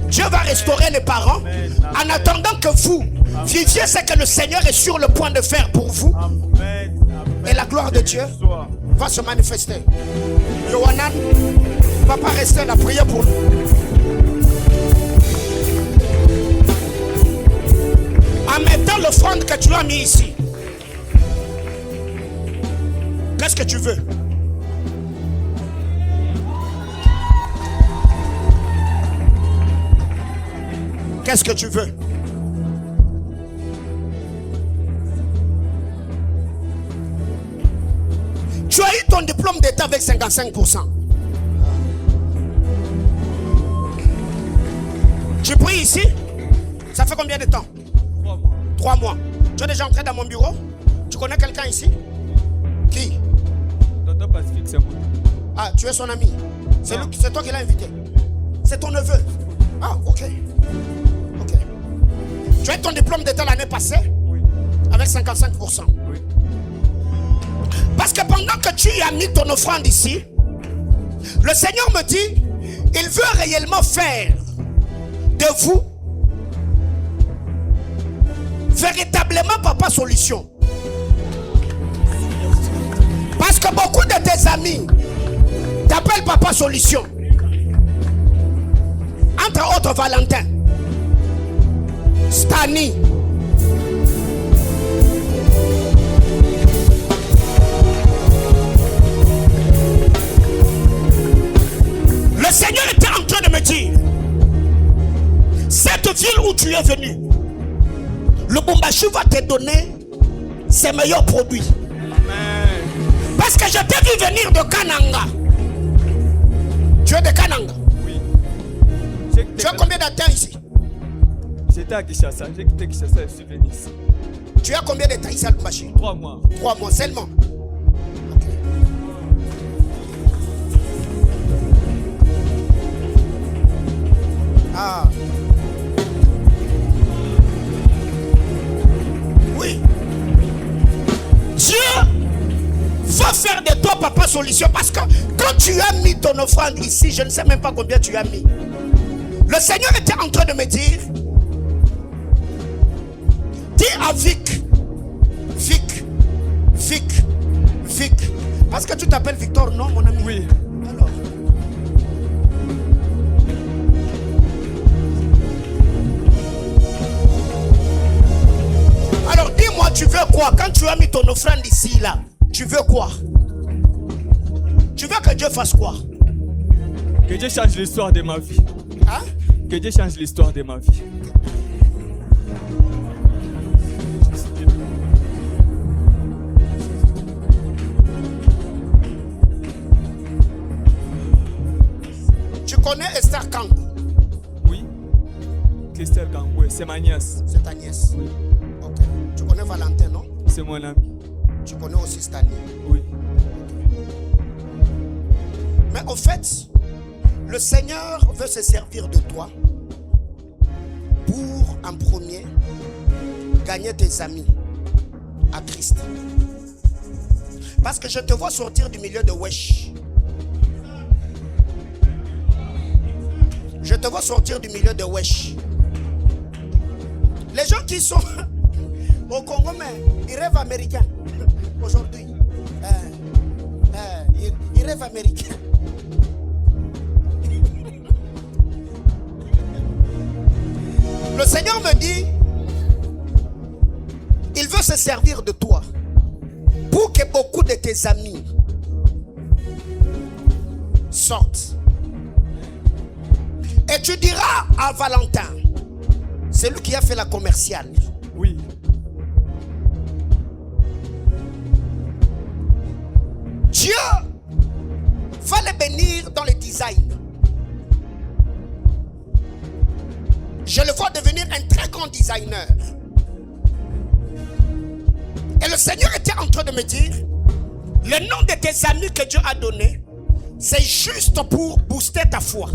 Dieu va restaurer les parents en attendant que vous viviez ce que le Seigneur est sur le point de faire pour vous. Et la gloire de Dieu va se manifester. Yohanan, papa restez là, priez pour nous. En mettant l'offrande que tu as mis ici, qu'est-ce que tu veux? Qu'est-ce que tu veux? Tu as eu ton diplôme d'état avec 55%. Tu pries ici? Ça fait combien de temps? 3 mois. Tu es déjà entré dans mon bureau? Tu connais quelqu'un ici? Qui? Tonton Pacifique, c'est moi. Ah, tu es son ami? C'est toi qui l'as invité? C'est ton neveu? Ah, ok. Tu as eu ton diplôme d'état l'année passée? Oui. Avec 55%? Oui. Parce que pendant que tu as mis ton offrande ici, le Seigneur me dit, il veut réellement faire de vous véritablement papa solution. Parce que beaucoup de tes amis t'appellent papa solution. Entre autres Valentin, Stani, Le Seigneur était en train de me dire, cette ville où tu es venu, le Lubumbashi va te donner ses meilleurs produits. Amen. Parce que je t'ai vu venir de Kananga. Tu es de Kananga? Oui. Tu as combien de temps ici? J'étais à Kinshasa. J'ai quitté Kinshasa et je suis venu ici. Tu as combien de temps ici à Lubumbashi? 3 mois. 3 mois seulement. Ah. Oui. Dieu va faire de toi, papa, solution. Parce que quand tu as mis ton offrande ici, je ne sais même pas combien tu as mis. Le Seigneur était en train de me dire, dis à Vic. Parce que tu t'appelles Victor, non, mon ami? Oui. Alors. Alors dis-moi, tu veux quoi? Quand tu as mis ton offrande ici, là, tu veux quoi? Tu veux que Dieu fasse quoi? Que Dieu change l'histoire de ma vie. Hein? Que Dieu change l'histoire de ma vie. Tu connais Esther Kangou? Oui. Christelle Kangoué, c'est ma nièce. C'est ta nièce? Oui. Ok. Tu connais Valentin, non? C'est mon ami. Tu connais aussi Stanley? Oui. Mais au fait, le Seigneur veut se servir de toi pour, en premier, gagner tes amis à Christ. Parce que je te vois sortir du milieu de Wesh. Je te vois sortir du milieu de Wesh. Les gens qui sont au Congo, mais ils rêvent américains aujourd'hui. Ils rêvent américains. Le Seigneur me dit, il veut se servir de toi pour que beaucoup de tes amis sortent. Et tu diras à Valentin, c'est lui qui a fait la commerciale. Oui. Dieu va les bénir dans le design. Je le vois devenir un très grand designer. Et le Seigneur était en train de me dire, le nom de tes amis que Dieu a donné, c'est juste pour booster ta foi.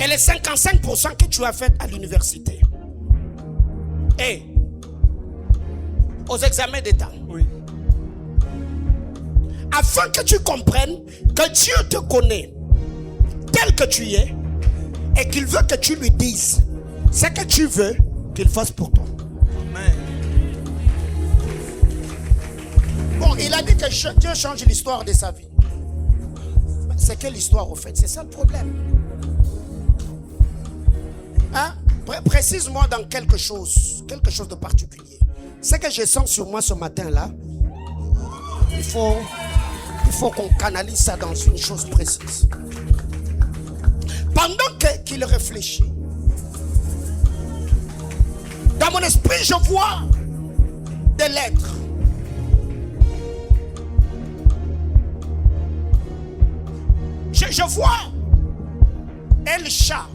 Et les 55% que tu as fait à l'université. Et aux examens d'État. Oui. Afin que tu comprennes que Dieu te connaît tel que tu es et qu'il veut que tu lui dises ce que tu veux qu'il fasse pour toi. Amen. Bon, il a dit que Dieu change l'histoire de sa vie. C'est quelle histoire au fait? C'est ça le problème. Hein? Précise-moi dans quelque chose de particulier. Ce que je sens sur moi ce matin-là, il faut qu'on canalise ça dans une chose précise. Pendant qu'il réfléchit, dans mon esprit, je vois des lettres. Je vois El-Sha,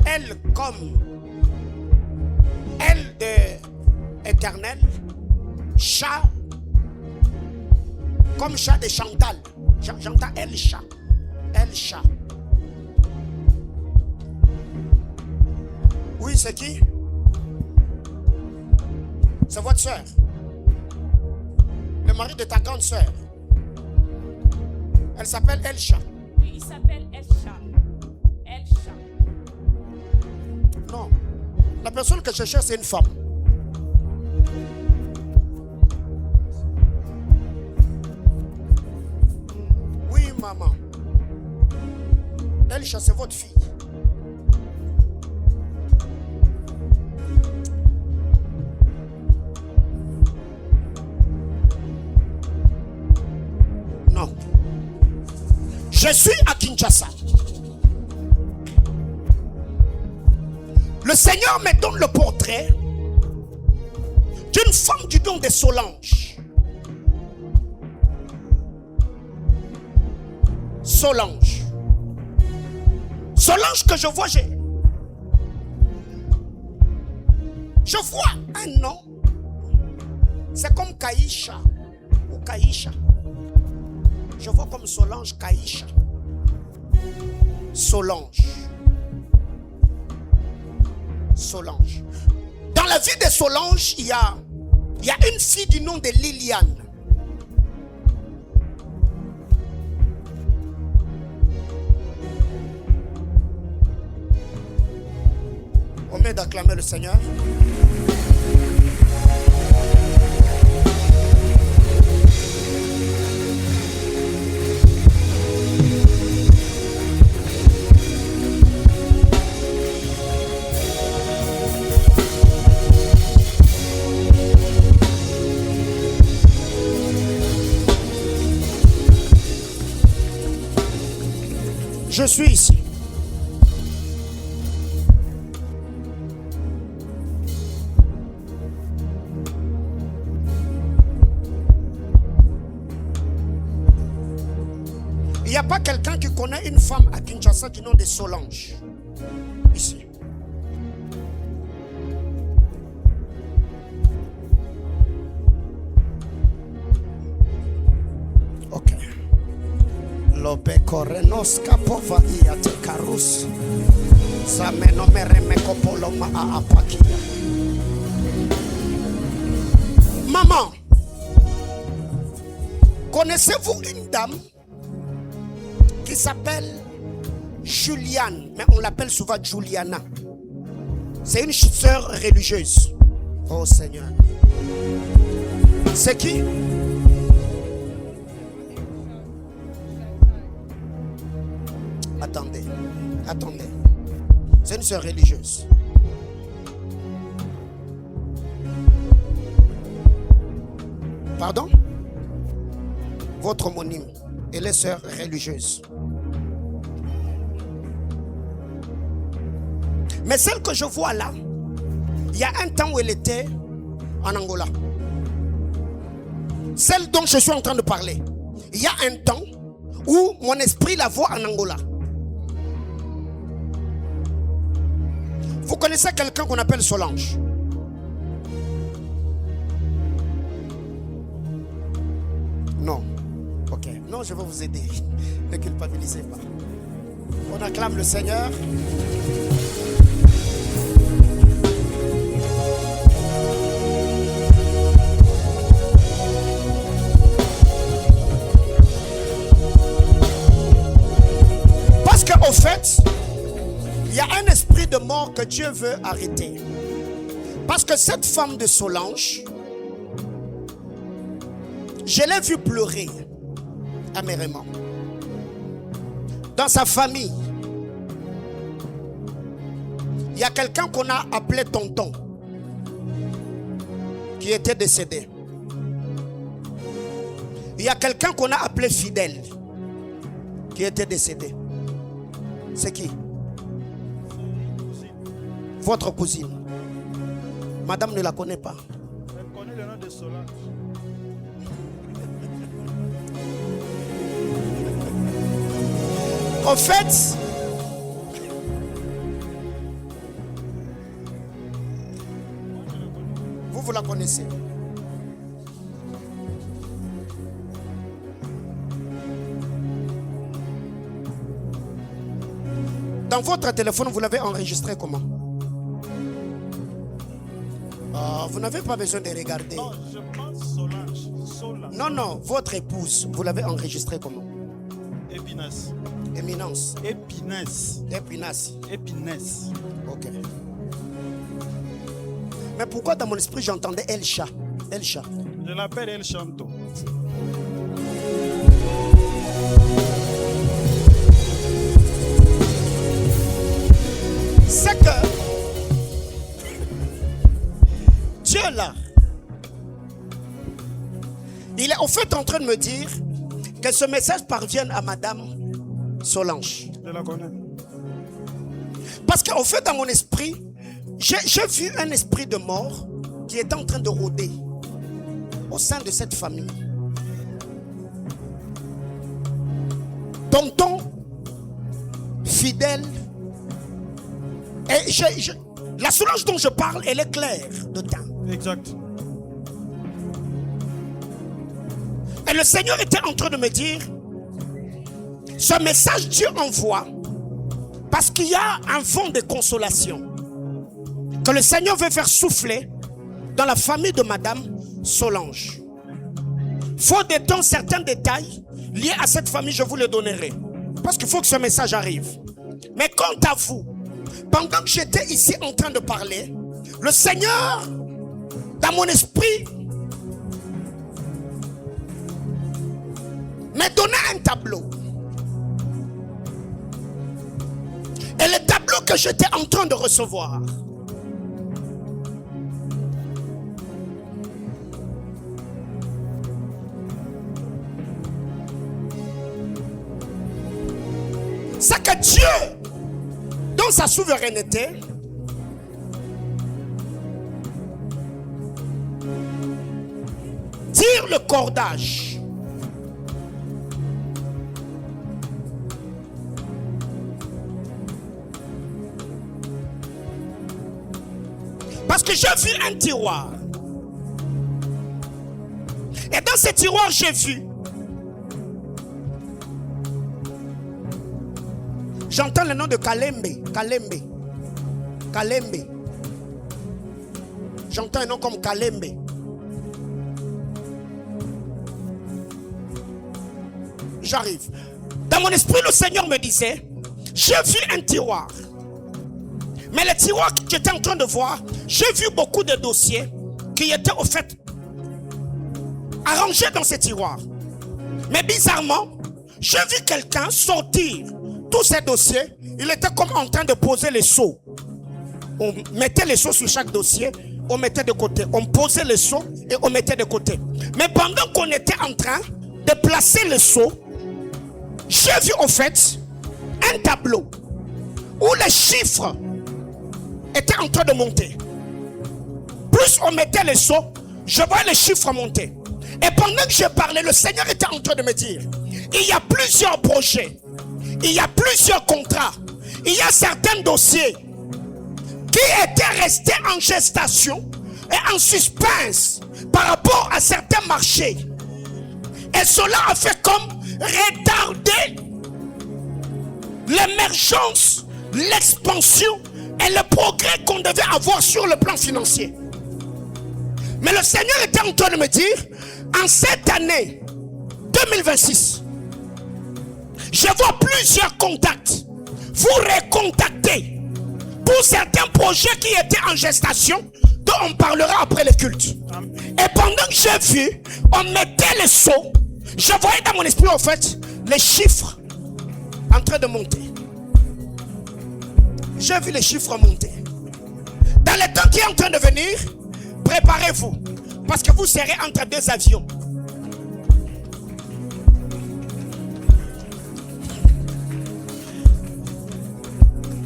elle comme elle de éternel, chat comme chat de Chantal. J'entends El-Sha. Oui, c'est qui? C'est votre soeur. Le mari de ta grande soeur. Elle s'appelle El-Sha. Oui, il s'appelle El-Sha. El-Sha. Non. La personne que je cherche, c'est une femme. Oui, maman. El-Sha, c'est votre fille. Non. Je suis à Kinshasa. Le Seigneur me donne le portrait d'une femme du nom de Solange. Solange. Solange que je vois, je vois un nom. C'est comme Kaïcha ou Kaïcha. Je vois comme Solange, Kaïcha. Solange. Solange. Dans la vie de Solange, il y a une fille du nom de Liliane. On met d'acclamer le Seigneur. Je suis ici. Il n'y a pas quelqu'un qui connaît une femme à Kinshasa du nom de Solange. Ici. Ok. Lobe korenos kapova iate karus. Sameno mereme kopoloma a apakia. Maman, connaissez-vous une dame qui s'appelle Juliane, mais on l'appelle souvent Juliana? C'est une sœur religieuse. Oh Seigneur. C'est qui? Attendez. C'est une sœur religieuse. Pardon? Votre homonyme. Elle est sœur religieuse. Mais celle que je vois là, il y a un temps où elle était en Angola. Celle dont je suis en train de parler, il y a un temps où mon esprit la voit en Angola. Vous connaissez quelqu'un qu'on appelle Solange? Non. Ok. Non, je vais vous aider. Ne culpabilisez pas. On acclame le Seigneur. Parce qu'au fait, il y a un esprit de mort que Dieu veut arrêter. Parce que cette femme de Solange, je l'ai vue pleurer amèrement. Dans sa famille, il y a quelqu'un qu'on a appelé tonton qui était décédé. Il y a quelqu'un qu'on a appelé fidèle qui était décédé. C'est qui? Votre cousine. Madame ne la connaît pas. Elle connaît le nom de Solange. En fait, vous la connaissez. Dans votre téléphone, vous l'avez enregistré comment? Vous n'avez pas besoin de regarder. Non, je pense Solange. Non, votre épouse, vous l'avez enregistré comment? Épinasse. Éminence. Épinasse. Ok. Mais pourquoi dans mon esprit j'entendais Elcha? Je l'appelle El Chanto. C'est que Dieu là, il est au fait en train de me dire que ce message parvienne à madame Solange. Je la connais. Parce qu'au fait, dans mon esprit, j'ai vu un esprit de mort qui est en train de rôder au sein de cette famille. Tonton, fidèle. Et la Solange dont je parle, elle est claire de teint. Exact. Et le Seigneur était en train de me dire, ce message Dieu envoie parce qu'il y a un vent de consolation que le Seigneur veut faire souffler dans la famille de Madame Solange. Faute de temps, certains détails liés à cette famille, je vous les donnerai. Parce qu'il faut que ce message arrive. Mais quant à vous, pendant que j'étais ici en train de parler, le Seigneur, dans mon esprit, m'a donné un tableau. Et le tableau que j'étais en train de recevoir, c'est que Dieu, dans sa souveraineté, tire le cordage. Parce que j'ai vu un tiroir. Et dans ce tiroir, j'ai vu. J'entends le nom de Kalembe. Kalembe. Kalembe. J'entends un nom comme Kalembe. J'arrive. Dans mon esprit, le Seigneur me disait, j'ai vu un tiroir. Mais le tiroir que j'étais en train de voir, j'ai vu beaucoup de dossiers qui étaient au fait arrangés dans ce tiroir. Mais bizarrement, j'ai vu quelqu'un sortir tous ces dossiers. Il était comme en train de poser les sceaux. On mettait les sceaux sur chaque dossier, on mettait de côté. On posait les sceaux et on mettait de côté. Mais pendant qu'on était en train de placer les sceaux, j'ai vu au fait un tableau où les chiffres étaient en train de monter. Plus on mettait les sceaux, je voyais les chiffres monter. Et pendant que je parlais, le Seigneur était en train de me dire, il y a plusieurs projets, il y a plusieurs contrats, il y a certains dossiers qui étaient restés en gestation et en suspense par rapport à certains marchés. Et cela a fait comme retarder l'émergence, l'expansion et le progrès qu'on devait avoir sur le plan financier. Mais le Seigneur était en train de me dire, en cette année 2026, je vois plusieurs contacts. Vous recontactez pour certains projets qui étaient en gestation, dont on parlera après le culte. Et pendant que j'ai vu, on mettait les sceaux, je voyais dans mon esprit en fait les chiffres en train de monter. J'ai vu les chiffres monter. Dans le temps qui est en train de venir, préparez-vous, parce que vous serez entre deux avions.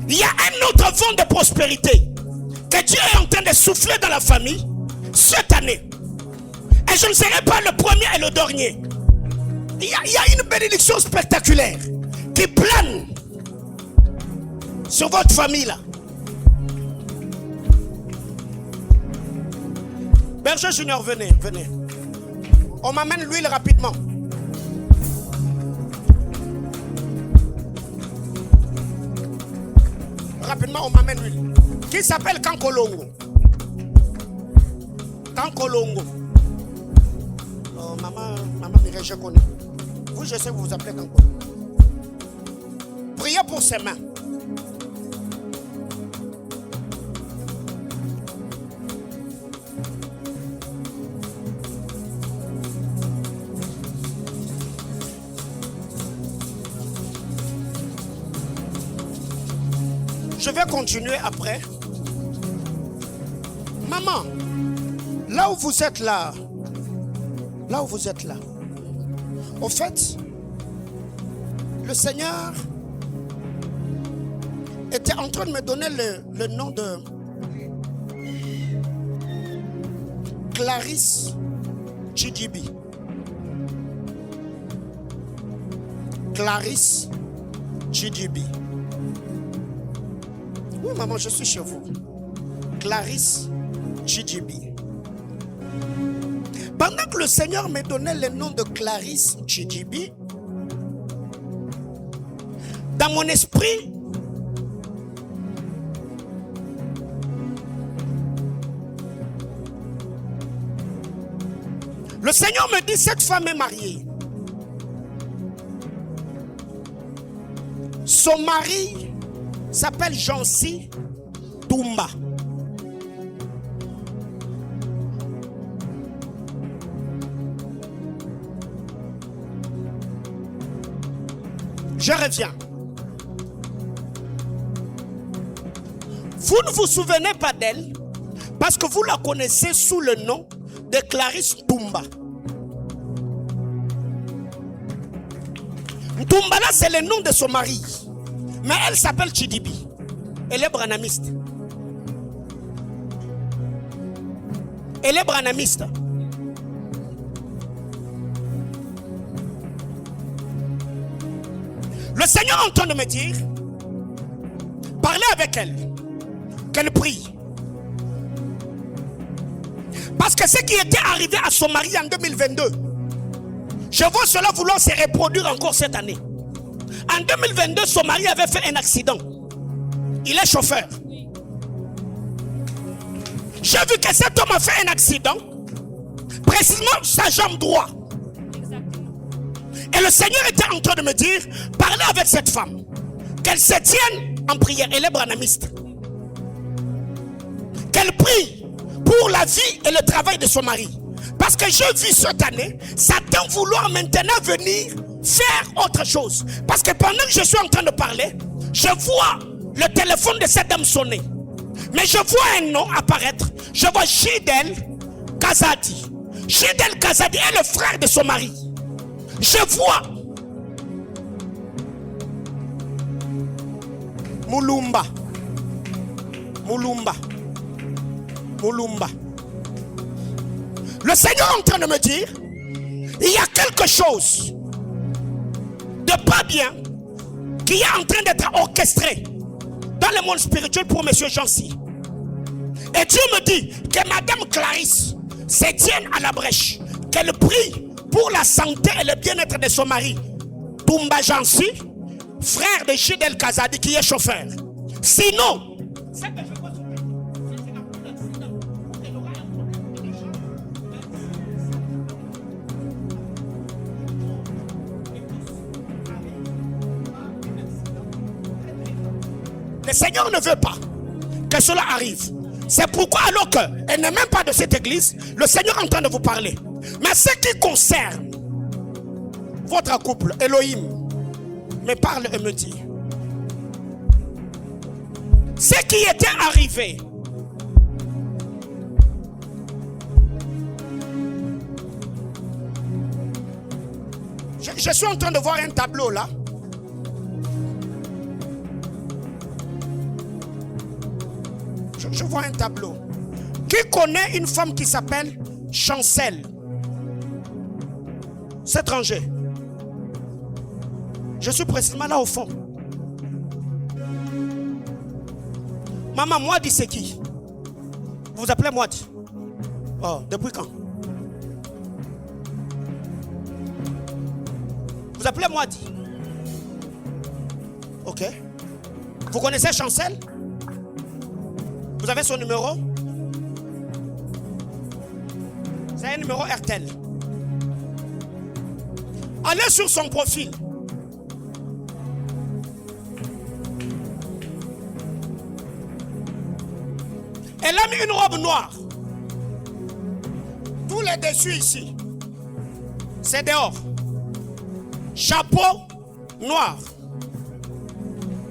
Il y a un autre vent de prospérité que Dieu est en train de souffler dans la famille cette année. Et je ne serai pas le premier et le dernier. Il y a une bénédiction spectaculaire qui plane sur votre famille là. Berger Junior, venez. On m'amène l'huile rapidement. Rapidement, on m'amène l'huile. Qui s'appelle Kankolongo. Kankolongo. Oh, maman Mireille, je connais. Vous, je sais que vous vous appelez Kankolongo. Priez pour ses mains. Je vais continuer après. Maman, là où vous êtes là, au fait, Le Seigneur était en train de me donner le nom de Clarisse Chidibi. Clarisse Chidibi. Oui, maman, je suis chez vous. Clarisse Chidibi. Pendant que le Seigneur me donnait le nom de Clarisse Chidibi, dans mon esprit, le Seigneur me dit, cette femme est mariée. Son mari s'appelle Jancy Toumba. Je reviens. Vous ne vous souvenez pas d'elle parce que vous la connaissez sous le nom de Clarisse Toumba. Toumba là, c'est le nom de son mari. Mais elle s'appelle Chidibi. Elle est branamiste. Elle est branamiste. Le Seigneur est en train de me dire, parlez avec elle, qu'elle prie. Parce que ce qui était arrivé à son mari en 2022, je vois cela vouloir se reproduire encore cette année. En 2022, son mari avait fait un accident. Il est chauffeur. J'ai vu que cet homme a fait un accident, précisément sa jambe droite. Et le Seigneur était en train de me dire, parlez avec cette femme, qu'elle se tienne en prière. Elle est branamiste. Qu'elle prie pour la vie et le travail de son mari. Parce que j'ai vu cette année, Satan vouloir maintenant venir faire autre chose. Parce que pendant que je suis en train de parler, je vois le téléphone de cette dame sonner. Mais je vois un nom apparaître. Je vois Chidel Kazadi. Chidel Kazadi est le frère de son mari. Je vois Mulumba. Le Seigneur est en train de me dire, il y a quelque chose de pas bien qui est en train d'être orchestré dans le monde spirituel pour monsieur Jancy. Et Dieu me dit que Madame Clarisse se tienne à la brèche, qu'elle prie pour la santé et le bien-être de son mari, Toumba Jancy, frère de Chidel Kazadi qui est chauffeur. Sinon, le Seigneur ne veut pas que cela arrive. C'est pourquoi, alors qu'elle n'est même pas de cette église, le Seigneur est en train de vous parler. Mais ce qui concerne votre couple, Elohim me parle et me dit, ce qui était arrivé, je suis en train de voir un tableau là. Je vois un tableau. Qui connaît une femme qui s'appelle Chancel? C'est étranger. Je suis précisément là au fond. Maman, Moadi, c'est qui? Vous vous appelez Moadi? Oh, depuis quand? Vous appelez Moadi? Ok. Vous connaissez Chancel? Vous avez son numéro? C'est un numéro RTL. Allez sur son profil. Elle a mis une robe noire. Tout le dessus ici, c'est dehors. Chapeau noir.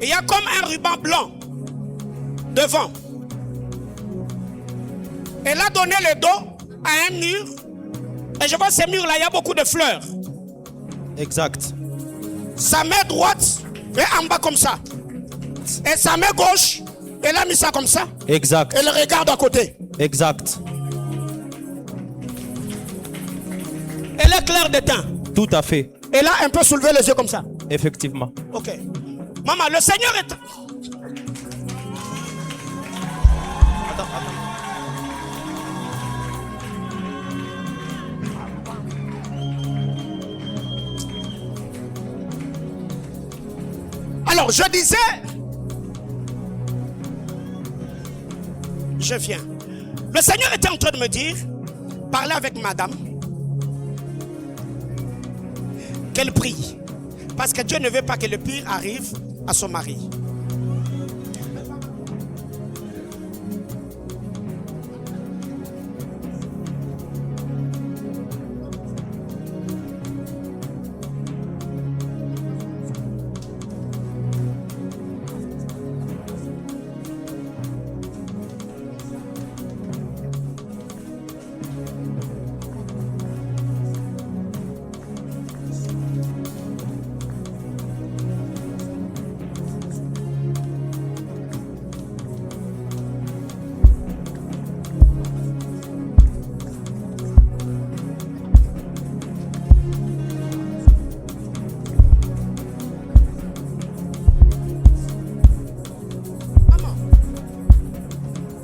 Il y a comme un ruban blanc devant. Elle a donné le dos à un mur. Et je vois ces murs-là, il y a beaucoup de fleurs. Exact. sa main droite est en bas comme ça. Et sa main gauche, elle a mis ça comme ça. Exact. Elle regarde à côté. Exact. Elle est claire de teint. Tout à fait. Elle a un peu soulevé les yeux comme ça. Effectivement. Ok. Maman, le Seigneur est... Attends. Alors, je disais... Je viens. Le Seigneur était en train de me dire, parler avec madame, qu'elle prie. Parce que Dieu ne veut pas que le pire arrive à son mari.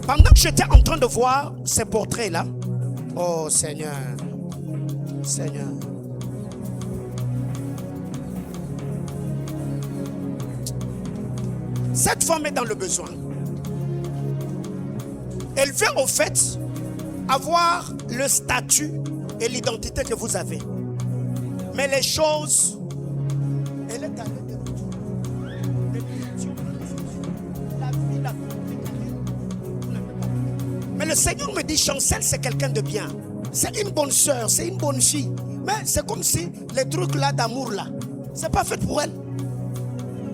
Pendant que j'étais en train de voir ces portraits-là, oh Seigneur, Seigneur. Cette femme est dans le besoin. Elle veut au fait avoir le statut et l'identité que vous avez. Mais les choses, elle est allée de retour. La vie l'a compliquée. Mais le Seigneur me dit, Chancel, c'est quelqu'un de bien. C'est une bonne soeur, c'est une bonne fille. Mais c'est comme si les trucs là d'amour là, c'est pas fait pour elle.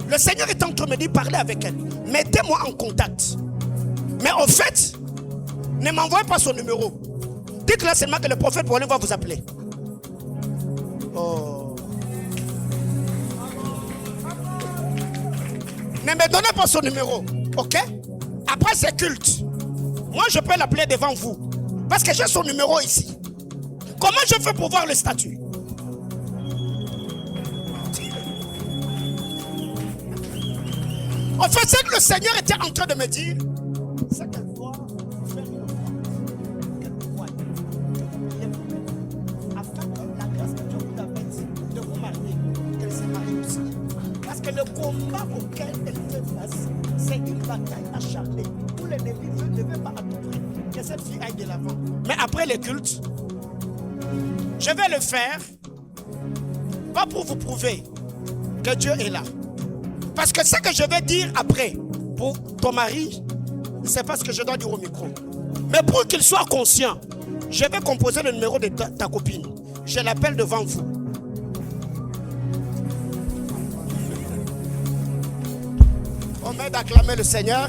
Le Seigneur est en train de me dire, parlez avec elle. Mettez-moi en contact. Mais au fait, ne m'envoyez pas son numéro. Dites-là seulement que le prophète Pauline va vous appeler. Oh. Ne me donnez pas son numéro. Ok? Après c'est culte. Moi, je peux l'appeler devant vous. Parce que j'ai son numéro ici. Comment je fais pour voir le statut? En fait, c'est que le Seigneur était en train de me dire, c'est qu'elle doit faire une croix. Qu'elle croit. Afin que la grâce que Dieu vous a faite de vous marier, qu'elle se marie aussi. Parce que le combat auquel elle fait face, c'est une bataille acharnée. Où l'ennemi ne veut pas à tout prix que cette fille aille de l'avant. Mais après le culte, je vais le faire, pas pour vous prouver que Dieu est là. Parce que ce que je vais dire après, pour ton mari, c'est pas ce que je dois dire au micro. Mais pour qu'il soit conscient, je vais composer le numéro de ta copine. Je l'appelle devant vous. On m'aide à acclamer le Seigneur.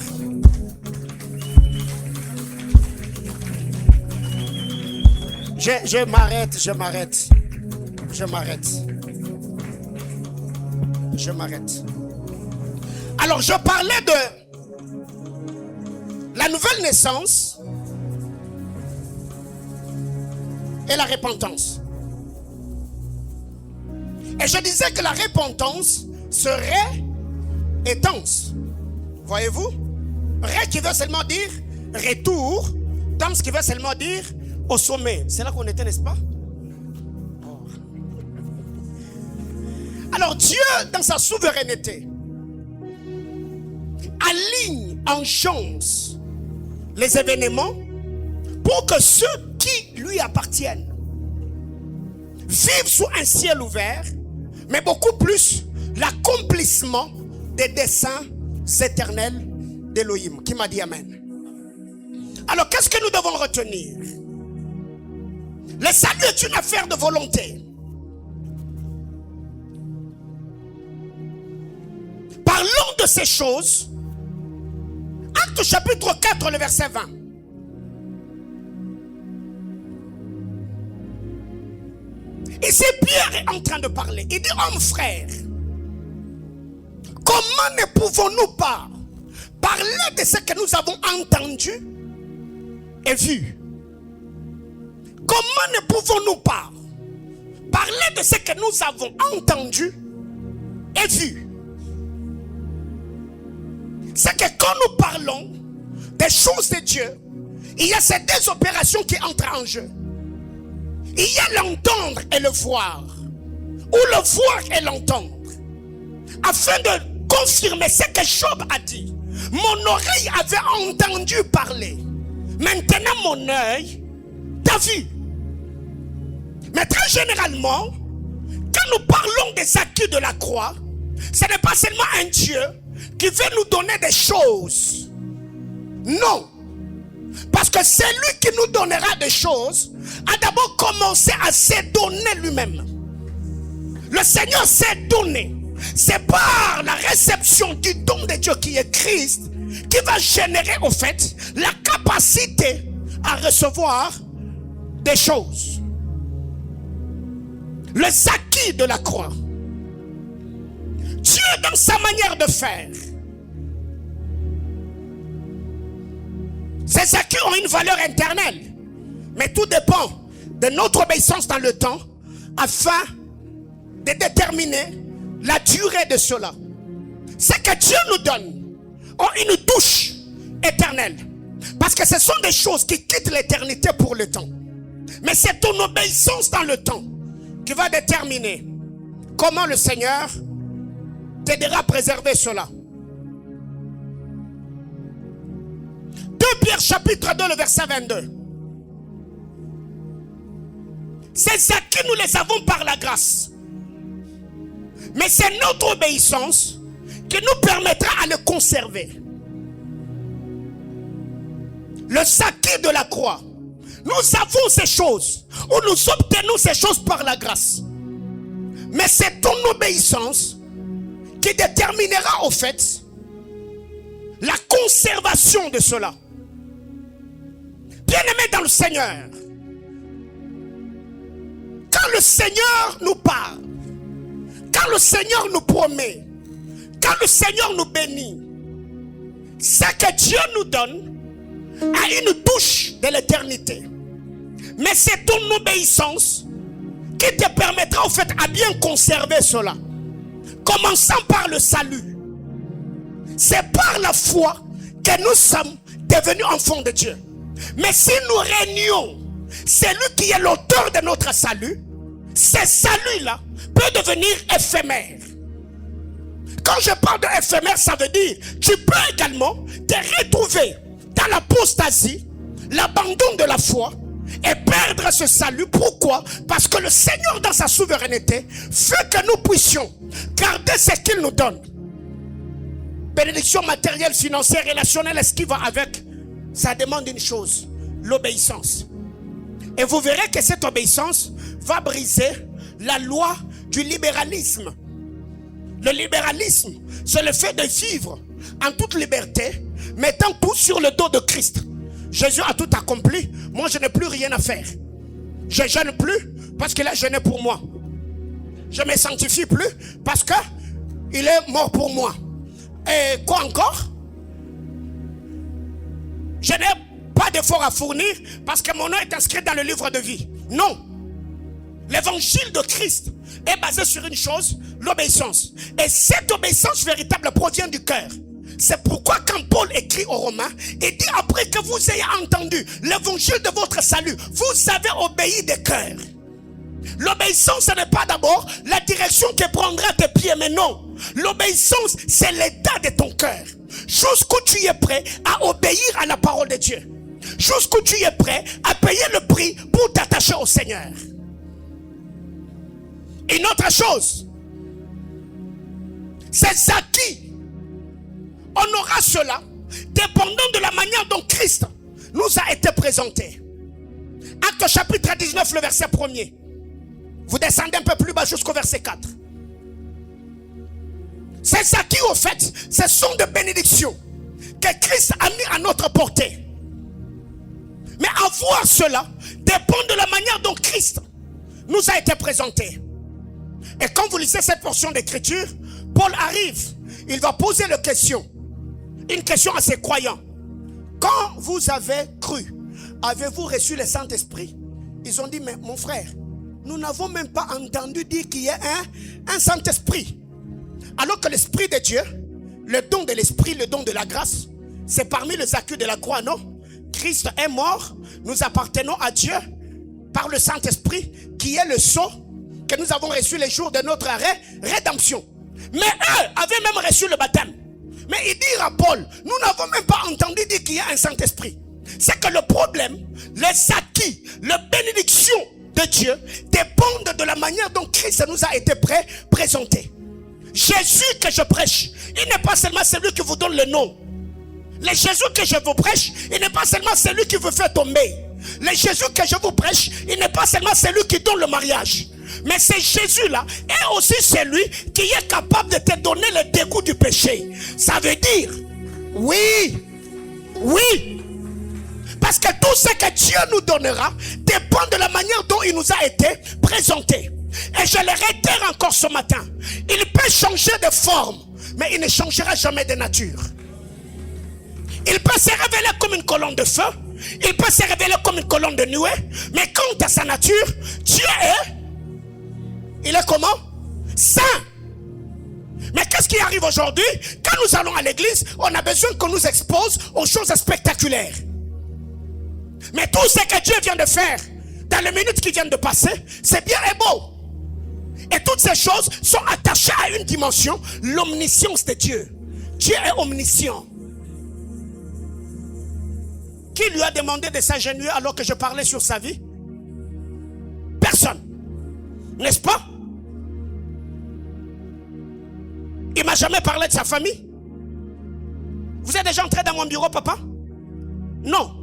Je m'arrête. Alors, je parlais de la nouvelle naissance et la repentance. Et je disais que la repentance serait intense. Voyez-vous? Ré qui veut seulement dire retour, dans ce qui veut seulement dire au sommet. C'est là qu'on était, n'est-ce pas? Alors Dieu, dans sa souveraineté, aligne en chance les événements pour que ceux qui lui appartiennent vivent sous un ciel ouvert, mais beaucoup plus l'accomplissement des desseins éternels d'Élohim. Qui m'a dit Amen? Alors qu'est-ce que nous devons retenir? Le salut est une affaire de volonté. Parlons de ces choses. Acte chapitre 4, le verset 20. Ici, Pierre est en train de parler. Il dit, homme frère, Comment ne pouvons-nous pas parler de ce que nous avons entendu et vu? Comment ne pouvons-nous pas parler de ce que nous avons entendu et vu? C'est que quand nous parlons des choses de Dieu, il y a ces deux opérations qui entrent en jeu. Il y a l'entendre et le voir, ou le voir et l'entendre, afin de confirmer ce que Job a dit. Mon oreille avait entendu parler, maintenant mon œil t'a vu. Mais très généralement, quand nous parlons des acquis de la croix, ce n'est pas seulement un Dieu qui veut nous donner des choses. Non. Parce que celui qui nous donnera des choses a d'abord commencé à se donner lui-même. Le Seigneur s'est donné. C'est par la réception du don de Dieu qui est Christ qui va générer au fait la capacité à recevoir des choses. Les acquis de la croix. Dieu dans sa manière de faire. Ces acquis ont une valeur éternelle. Mais tout dépend de notre obéissance dans le temps afin de déterminer la durée de cela. Ce que Dieu nous donne ont une touche éternelle. Parce que ce sont des choses qui quittent l'éternité pour le temps. Mais c'est ton obéissance dans le temps qui va déterminer comment le Seigneur t'aidera à préserver cela. 2 Pierre chapitre 2 le verset 22. Ces acquis nous les avons par la grâce. Mais c'est notre obéissance qui nous permettra à le conserver. Le acquis de la croix. Nous avons ces choses, ou nous obtenons ces choses par la grâce. Mais c'est ton obéissance qui déterminera au fait la conservation de cela. Bien-aimés dans le Seigneur, quand le Seigneur nous parle, quand le Seigneur nous promet, quand le Seigneur nous bénit, ce que Dieu nous donne a une touche de l'éternité. Mais c'est ton obéissance qui te permettra au fait à bien conserver cela. Commençant par le salut. C'est par la foi que nous sommes devenus enfants de Dieu. Mais si nous régnons, c'est lui qui est l'auteur de notre salut. Ce salut-là peut devenir éphémère. Quand je parle de éphémère, ça veut dire tu peux également te retrouver dans l'apostasie, l'abandon de la foi et perdre ce salut. Pourquoi? Parce que le Seigneur dans sa souveraineté fait que nous puissions garder ce qu'il nous donne. Bénédiction matérielle, financière, relationnelle, ce qui va avec, ça demande une chose, l'obéissance. Et vous verrez que cette obéissance va briser la loi du libéralisme. Le libéralisme, c'est le fait de vivre en toute liberté, mettant tout sur le dos de Christ. Jésus a tout accompli, moi je n'ai plus rien à faire. Je ne jeûne plus parce qu'il a jeûné pour moi. Je ne me sanctifie plus parce qu'il est mort pour moi. Et quoi encore? Je n'ai pas d'effort à fournir parce que mon nom est inscrit dans le livre de vie. Non. L'évangile de Christ est basé sur une chose, l'obéissance. Et cette obéissance véritable provient du cœur. C'est pourquoi quand Paul écrit aux Romains, il dit après que vous ayez entendu l'évangile de votre salut, vous avez obéi de cœur. L'obéissance, ce n'est pas d'abord la direction que prendra tes pieds, mais non. L'obéissance, c'est l'état de ton cœur. Jusqu'où tu es prêt à obéir à la parole de Dieu. Jusqu'où tu es prêt à payer le prix pour t'attacher au Seigneur. Une autre chose, c'est acquis. On aura cela dépendant de la manière dont Christ nous a été présenté. Acte chapitre 19, le verset 1er. Vous descendez un peu plus bas jusqu'au verset 4. Ces acquis, au fait, ce sont des bénédictions que Christ a mis à notre portée. Mais avoir cela dépend de la manière dont Christ nous a été présenté. Et quand vous lisez cette portion d'écriture, Paul arrive, il va poser une question à ses croyants. Quand vous avez cru, avez-vous reçu le Saint-Esprit? Ils ont dit, mais mon frère, nous n'avons même pas entendu dire qu'il y a un Saint-Esprit. Alors que l'Esprit de Dieu, le don de l'Esprit, le don de la grâce, c'est parmi les acquis de la croix, non? Christ est mort, nous appartenons à Dieu par le Saint-Esprit, qui est le sceau que nous avons reçu les jours de notre rédemption. Mais eux avaient même reçu le baptême. Mais il dit à Paul, nous n'avons même pas entendu dire qu'il y a un Saint-Esprit. C'est que le problème, les acquis, les bénédictions de Dieu dépendent de la manière dont Christ nous a été présenté. Jésus que je prêche, il n'est pas seulement celui qui vous donne le nom. Le Jésus que je vous prêche, il n'est pas seulement celui qui vous fait tomber. Le Jésus que je vous prêche, il n'est pas seulement celui qui donne le mariage. Mais ce Jésus-là est aussi celui qui est capable de te donner le dégoût du péché. Ça veut dire, oui, parce que tout ce que Dieu nous donnera dépend de la manière dont il nous a été présenté. Et je le réitère encore ce matin, il peut changer de forme, mais il ne changera jamais de nature. Il peut se révéler comme une colonne de feu, il peut se révéler comme une colonne de nuée, mais quant à sa nature, Dieu il est comment? Saint. Mais qu'est-ce qui arrive aujourd'hui? Quand nous allons à l'église, on a besoin qu'on nous expose aux choses spectaculaires. Mais tout ce que Dieu vient de faire dans les minutes qui viennent de passer, c'est bien et beau. Et toutes ces choses sont attachées à une dimension, l'omniscience de Dieu. Dieu est omniscient. Qui lui a demandé de s'agenouiller alors que je parlais sur sa vie? Personne. N'est-ce pas? Il ne m'a jamais parlé de sa famille. Vous êtes déjà entré dans mon bureau, papa? Non.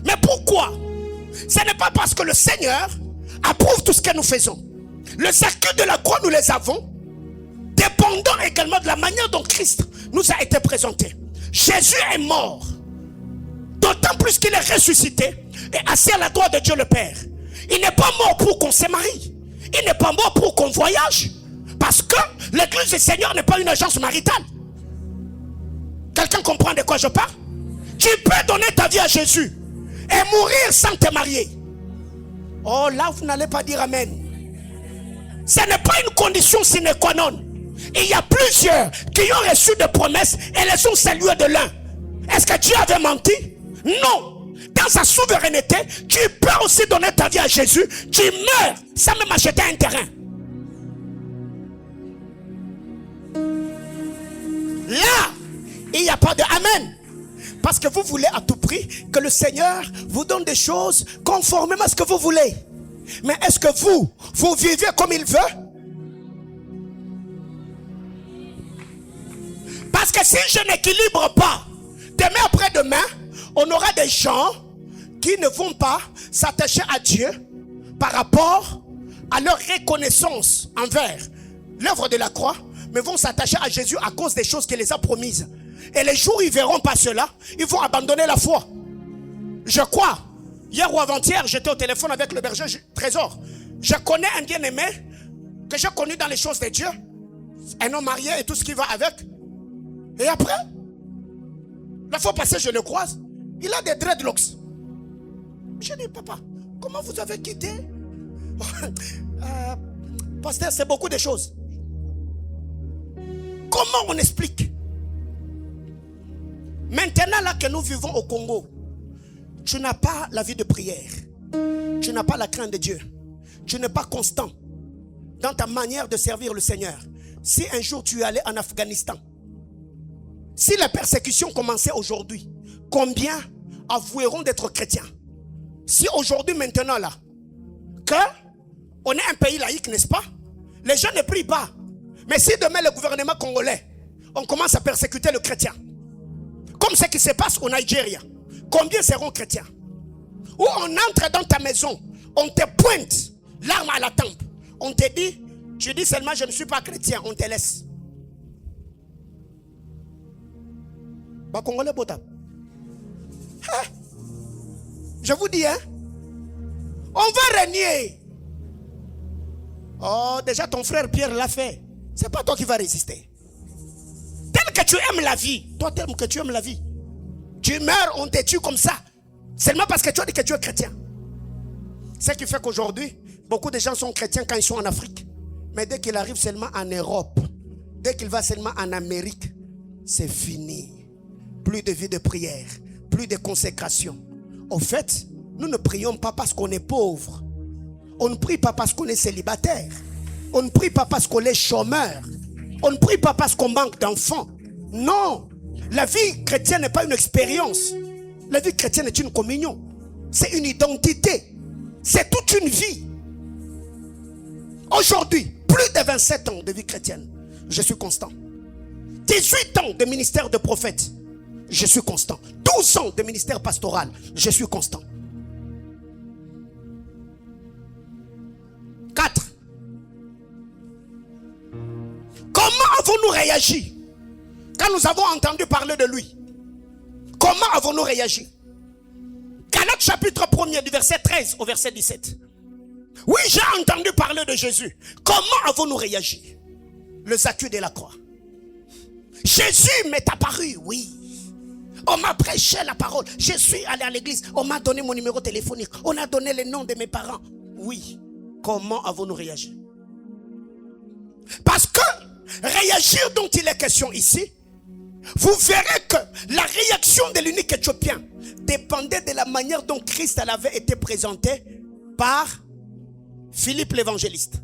Mais pourquoi? Ce n'est pas parce que le Seigneur approuve tout ce que nous faisons. Le circuit de la croix, nous les avons, dépendant également de la manière dont Christ nous a été présenté. Jésus est mort, d'autant plus qu'il est ressuscité et assis à la droite de Dieu le Père. Il n'est pas mort pour qu'on se marie. Il n'est pas mort pour qu'on voyage. Parce que l'église du Seigneur n'est pas une agence maritale. Quelqu'un comprend de quoi je parle? Tu peux donner ta vie à Jésus et mourir sans te marier. Oh, là vous n'allez pas dire amen. Ce n'est pas une condition sine qua non. Il y a plusieurs qui ont reçu des promesses et les ont saluées de l'un. Est-ce que Dieu avait menti? Non. Dans sa souveraineté, tu peux aussi donner ta vie à Jésus. Tu meurs sans même acheter un terrain. Là, il n'y a pas de amen. Parce que vous voulez à tout prix que le Seigneur vous donne des choses conformément à ce que vous voulez. Mais est-ce que vous vivez comme il veut? Parce que si je n'équilibre pas, demain après-demain, on aura des gens qui ne vont pas s'attacher à Dieu par rapport à leur reconnaissance envers l'œuvre de la croix, mais vont s'attacher à Jésus à cause des choses qu'il les a promises. Et les jours où ils ne verront pas cela, ils vont abandonner la foi. Je crois, hier ou avant-hier, j'étais au téléphone avec le berger Trésor. Je connais un bien-aimé que j'ai connu dans les choses de Dieu, un homme marié et tout ce qui va avec. Et après, la fois passée, je le croise, il a des dreadlocks. Je dis, papa, comment vous avez quitté? Pasteur, c'est beaucoup de choses. Comment on explique? Maintenant là que nous vivons au Congo, tu n'as pas la vie de prière. Tu n'as pas la crainte de Dieu. Tu n'es pas constant dans ta manière de servir le Seigneur. Si un jour tu es allé en Afghanistan, si la persécution commençait aujourd'hui, combien avoueront d'être chrétiens? Si aujourd'hui maintenant là, que on est un pays laïque, n'est-ce pas? Les gens ne prient pas. Mais si demain le gouvernement congolais, on commence à persécuter le chrétien, comme ce qui se passe au Nigeria, combien seront chrétiens? Ou on entre dans ta maison, on te pointe l'arme à la tempe, on te dit, tu dis seulement je ne suis pas chrétien, on te laisse. Bah Congolais Botab. Je vous dis, hein, on va régner. Oh, déjà ton frère Pierre l'a fait. C'est pas toi qui vas résister. Tel que tu aimes la vie, toi tel que tu aimes la vie, tu meurs, on te tue comme ça. Seulement parce que tu as dit que tu es chrétien. Ce qui fait qu'aujourd'hui, beaucoup de gens sont chrétiens quand ils sont en Afrique. Mais dès qu'ils arrivent seulement en Europe, dès qu'ils vont seulement en Amérique, c'est fini. Plus de vie de prière, plus de consécration. Au fait, nous ne prions pas parce qu'on est pauvre. On ne prie pas parce qu'on est célibataire. On ne prie pas parce qu'on est chômeur. On ne prie pas parce qu'on manque d'enfants. Non. La vie chrétienne n'est pas une expérience. La vie chrétienne est une communion. C'est une identité. C'est toute une vie. Aujourd'hui, plus de 27 ans de vie chrétienne, je suis constant. 18 ans de ministère de prophète, je suis constant. 12 ans de ministère pastoral, je suis constant. 4. Comment avons-nous réagi quand nous avons entendu parler de lui? Comment avons-nous réagi? Galates chapitre 1er du verset 13 au verset 17. Oui, j'ai entendu parler de Jésus. Comment avons-nous réagi? Le Zacchée de la croix. Jésus m'est apparu, oui. On m'a prêché la parole. Je suis allé à l'église. On m'a donné mon numéro téléphonique. On a donné les noms de mes parents. Oui. Comment avons-nous réagi? Parce que réagir dont il est question ici, vous verrez que la réaction de l'unique Éthiopien dépendait de la manière dont Christ avait été présenté par Philippe l'évangéliste.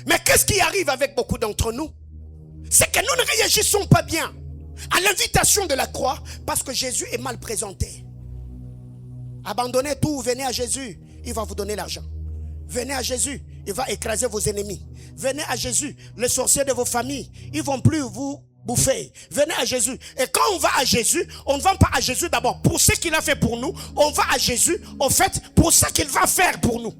Mais qu'est-ce qui arrive avec beaucoup d'entre nous? C'est que nous ne réagissons pas bien à l'invitation de la croix parce que Jésus est mal présenté. Abandonnez tout, venez à Jésus, il va vous donner l'argent. Venez à Jésus, il va écraser vos ennemis. Venez à Jésus, les sorciers de vos familles, ils ne vont plus vous bouffer. Venez à Jésus. Et quand on va à Jésus, on ne va pas à Jésus d'abord pour ce qu'il a fait pour nous. On va à Jésus, en fait, pour ce qu'il va faire pour nous.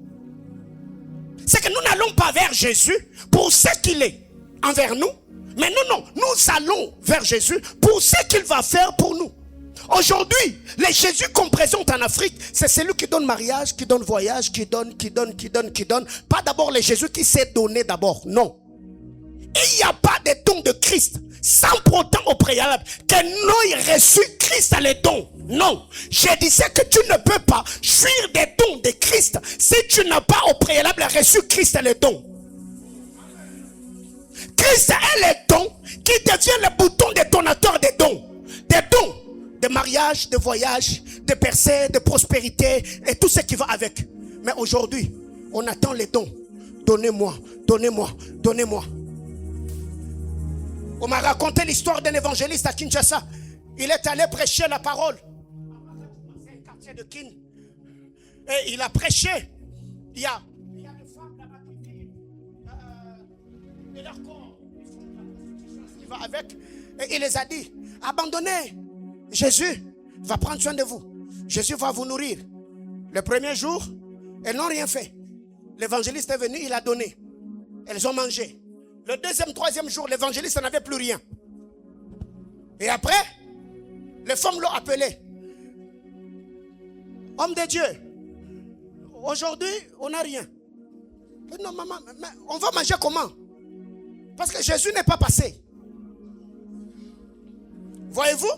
C'est que nous n'allons pas vers Jésus pour ce qu'il est envers nous. Mais non, nous allons vers Jésus pour ce qu'il va faire pour nous. Aujourd'hui, les Jésus qu'on présente en Afrique, c'est celui qui donne mariage, qui donne voyage, qui donne. Pas d'abord les Jésus qui s'est donné d'abord, non. Il n'y a pas de dons de Christ sans pourtant au préalable que nous ayons reçu Christ à les dons. Non, je disais que tu ne peux pas fuir des dons de Christ si tu n'as pas au préalable reçu Christ à les dons. Christ est les dons qui devient le bouton détonateur des dons. Des dons de mariage, de voyage, de percée, de prospérité et tout ce qui va avec. Mais aujourd'hui, on attend les dons. Donnez-moi, donnez-moi, donnez-moi. On m'a raconté l'histoire d'un évangéliste à Kinshasa. Il est allé prêcher la parole. C'est un quartier de Kin. Et il a prêché. Il y a des femmes là-bas qui vivent de leur corps. Ce qui va avec. Et il les a dit, abandonnez. Jésus va prendre soin de vous. Jésus va vous nourrir. Le premier jour, elles n'ont rien fait. L'évangéliste est venu, il a donné. Elles ont mangé. Le deuxième, troisième jour, l'évangéliste n'avait plus rien. Et après, les femmes l'ont appelé. Homme de Dieu, aujourd'hui, on n'a rien. Non, maman, mais on va manger comment? Parce que Jésus n'est pas passé. Voyez-vous?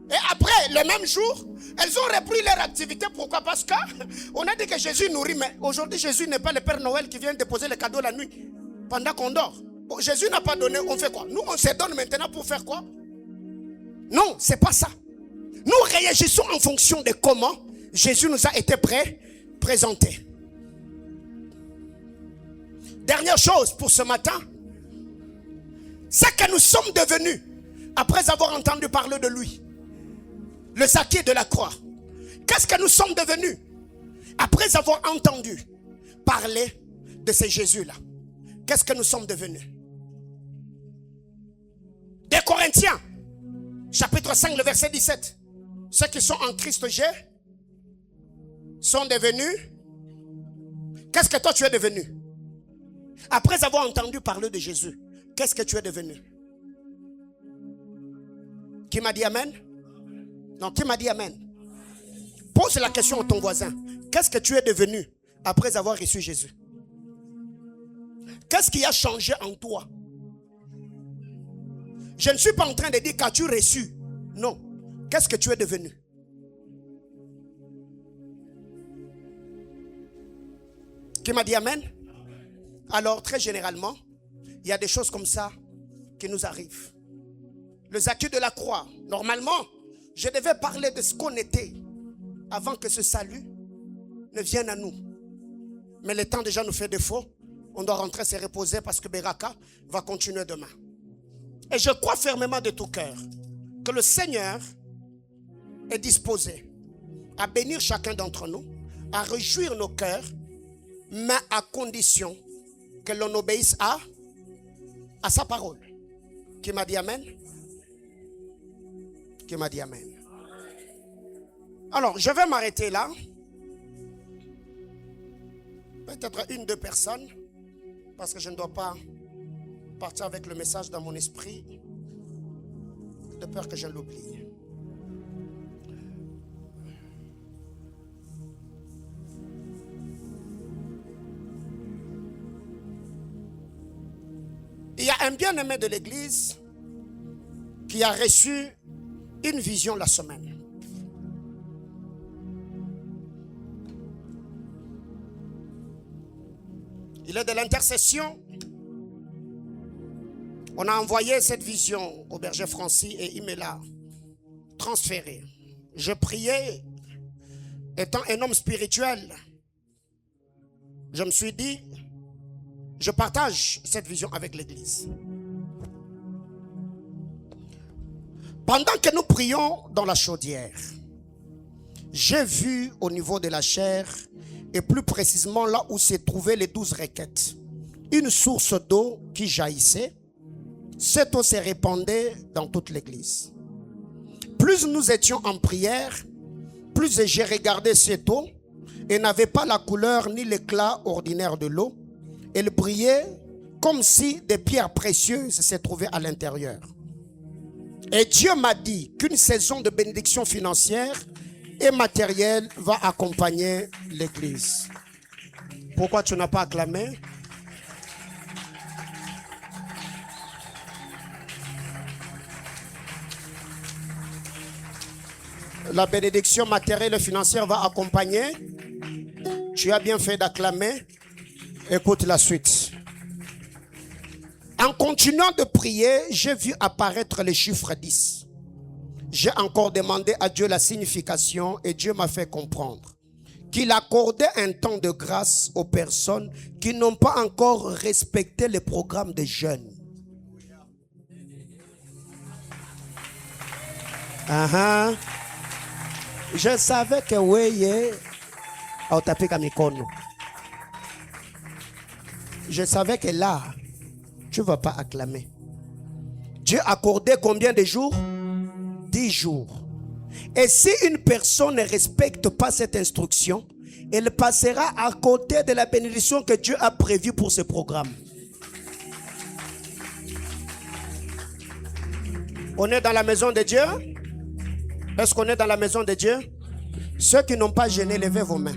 Et après, le même jour, elles ont repris leur activité. Pourquoi? Parce qu'on a dit que Jésus nourrit. Mais aujourd'hui, Jésus n'est pas le Père Noël qui vient déposer les cadeaux la nuit pendant qu'on dort. Bon, Jésus n'a pas donné, on fait quoi? Nous, on se donne maintenant pour faire quoi? Non, c'est pas ça. Nous réagissons en fonction de comment Jésus nous a été présenté. Dernière chose pour ce matin, c'est que nous sommes devenus, après avoir entendu parler de lui, le Zacchée de la croix. Qu'est-ce que nous sommes devenus après avoir entendu parler de ce Jésus-là? Qu'est-ce que nous sommes devenus? Des Corinthiens, chapitre 5, le verset 17. Ceux qui sont en Christ Jésus sont devenus. Qu'est-ce que toi tu es devenu? Après avoir entendu parler de Jésus, qu'est-ce que tu es devenu? Qui m'a dit amen? Non, qui m'a dit amen? Pose la question à ton voisin. Qu'est-ce que tu es devenu après avoir reçu Jésus? Qu'est-ce qui a changé en toi Je ne suis pas en train de dire qu'as-tu reçu. Non. Qu'est-ce que tu es devenu? Qui m'a dit amen? Alors, très généralement, il y a des choses comme ça qui nous arrivent. Le Zacchaeus de la croix, normalement, je devais parler de ce qu'on était avant que ce salut ne vienne à nous. Mais le temps déjà nous fait défaut. On doit rentrer se reposer parce que Beraka va continuer demain. Et je crois fermement de tout cœur que le Seigneur est disposé à bénir chacun d'entre nous, à réjouir nos cœurs, mais à condition que l'on obéisse à sa parole. Qui m'a dit amen? Qui m'a dit amen? Alors, je vais m'arrêter là. Peut-être une, deux personnes, parce que je ne dois pas partir avec le message dans mon esprit, de peur que je l'oublie. Il y a un bien-aimé de l'église qui a reçu une vision la semaine. Il est de l'intercession. On a envoyé cette vision au berger Francis et il me l'a transférée. Je priais, étant un homme spirituel, je me suis dit, je partage cette vision avec l'église. Pendant que nous prions dans la chaudière, j'ai vu au niveau de la chair, et plus précisément là où se trouvaient les 12 requêtes, une source d'eau qui jaillissait. Cette eau se répandait dans toute l'église. Plus nous étions en prière, plus j'ai regardé cette eau et n'avait pas la couleur ni l'éclat ordinaire de l'eau. Elle brillait comme si des pierres précieuses se trouvaient à l'intérieur. Et Dieu m'a dit qu'une saison de bénédiction financière et matérielle va accompagner l'église. Pourquoi tu n'as pas acclamé? La bénédiction matérielle et financière va accompagner. Tu as bien fait d'acclamer. Écoute la suite. En continuant de prier, j'ai vu apparaître le chiffre 10. J'ai encore demandé à Dieu la signification et Dieu m'a fait comprendre qu'il accordait un temps de grâce aux personnes qui n'ont pas encore respecté le programme de jeûne. Je savais que je savais que là, tu ne vas pas acclamer. Dieu accordait combien de jours? 10 jours. Et si une personne ne respecte pas cette instruction, elle passera à côté de la bénédiction que Dieu a prévue pour ce programme. On est dans la maison de Dieu? Est-ce qu'on est dans la maison de Dieu? Ceux qui n'ont pas jeûné, levez vos mains.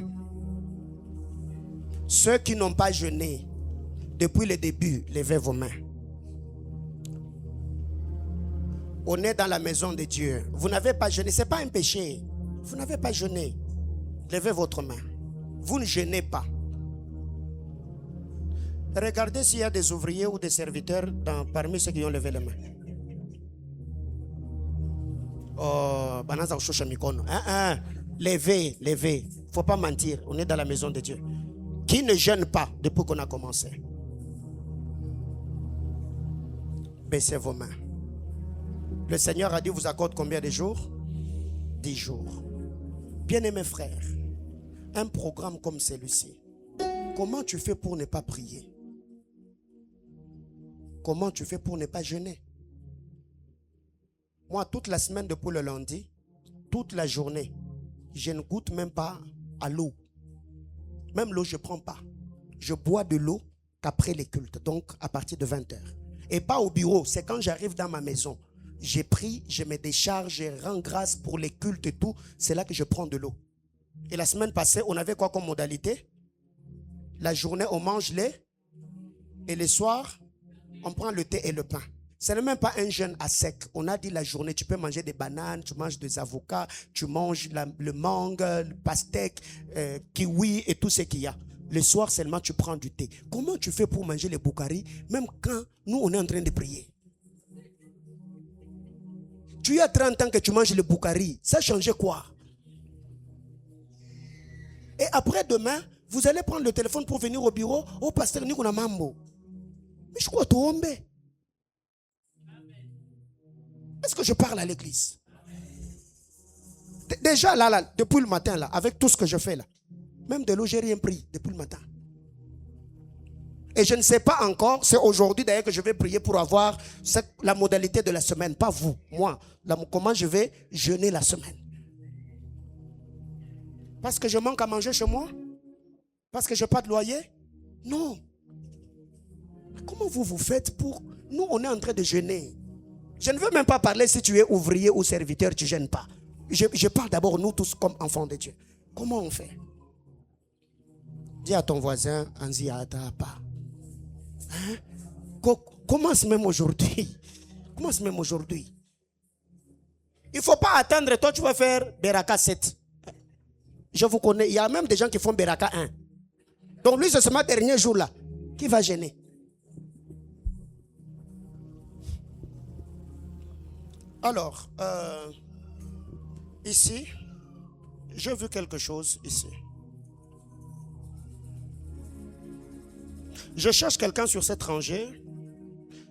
Ceux qui n'ont pas jeûné depuis le début, levez vos mains. On est dans la maison de Dieu. Vous n'avez pas jeûné, ce n'est pas un péché. Vous n'avez pas jeûné. Levez votre main. Vous ne jeûnez pas. Regardez s'il y a des ouvriers ou des serviteurs parmi ceux qui ont levé les mains. Oh, levez, levez. Il ne faut pas mentir. On est dans la maison de Dieu. Qui ne jeûne pas depuis qu'on a commencé? Baissez vos mains. Le Seigneur a dit, vous accorde combien de jours? 10 jours. Bien-aimés frères, un programme comme celui-ci, comment tu fais pour ne pas prier? Comment tu fais pour ne pas jeûner? Moi, toute la semaine depuis le lundi, toute la journée, je ne goûte même pas à l'eau. Même l'eau, je ne prends pas. Je bois de l'eau qu'après les cultes, donc à partir de 20h. Et pas au bureau, c'est quand j'arrive dans ma maison. J'ai pris, je me décharge, je rends grâce pour les cultes et tout. C'est là que je prends de l'eau. Et la semaine passée, on avait quoi comme modalité? La journée, on mange lait. Et le soir, on prend le thé et le pain. Ce n'est même pas un jeûne à sec. On a dit la journée, tu peux manger des bananes, tu manges des avocats, tu manges le mangue, le pastèque, kiwi et tout ce qu'il y a. Le soir seulement, tu prends du thé. Comment tu fais pour manger les boucaris, même quand nous, on est en train de prier? Tu as 30 ans que tu manges le boucari. Ça a changé quoi? Et après demain, vous allez prendre le téléphone pour venir au bureau. Oh, pasteur, nous, on a mambo. Mais je crois tombe. Est-ce que je parle à l'église? Déjà là, depuis le matin, là, avec tout ce que je fais là, même de l'eau, j'ai rien pris depuis le matin. Et je ne sais pas encore, c'est aujourd'hui d'ailleurs que je vais prier pour avoir la modalité de la semaine. Pas vous, moi. Comment je vais jeûner la semaine. Parce que je manque à manger chez moi? Parce que je n'ai pas de loyer? Non. Comment vous faites pour... Nous, on est en train de jeûner. Je ne veux même pas parler si tu es ouvrier ou serviteur, tu ne gênes pas. Je parle d'abord nous tous comme enfants de Dieu. Comment on fait? Dis à ton voisin, Anzi Atapa. Commence même aujourd'hui. Commence même aujourd'hui. Il ne faut pas attendre, toi tu vas faire Beraka 7. Je vous connais, il y a même des gens qui font Beraka 1. Donc lui, c'est ce dernier jour-là qui va gêner. Alors, ici, j'ai vu quelque chose ici. Je cherche quelqu'un sur cette rangée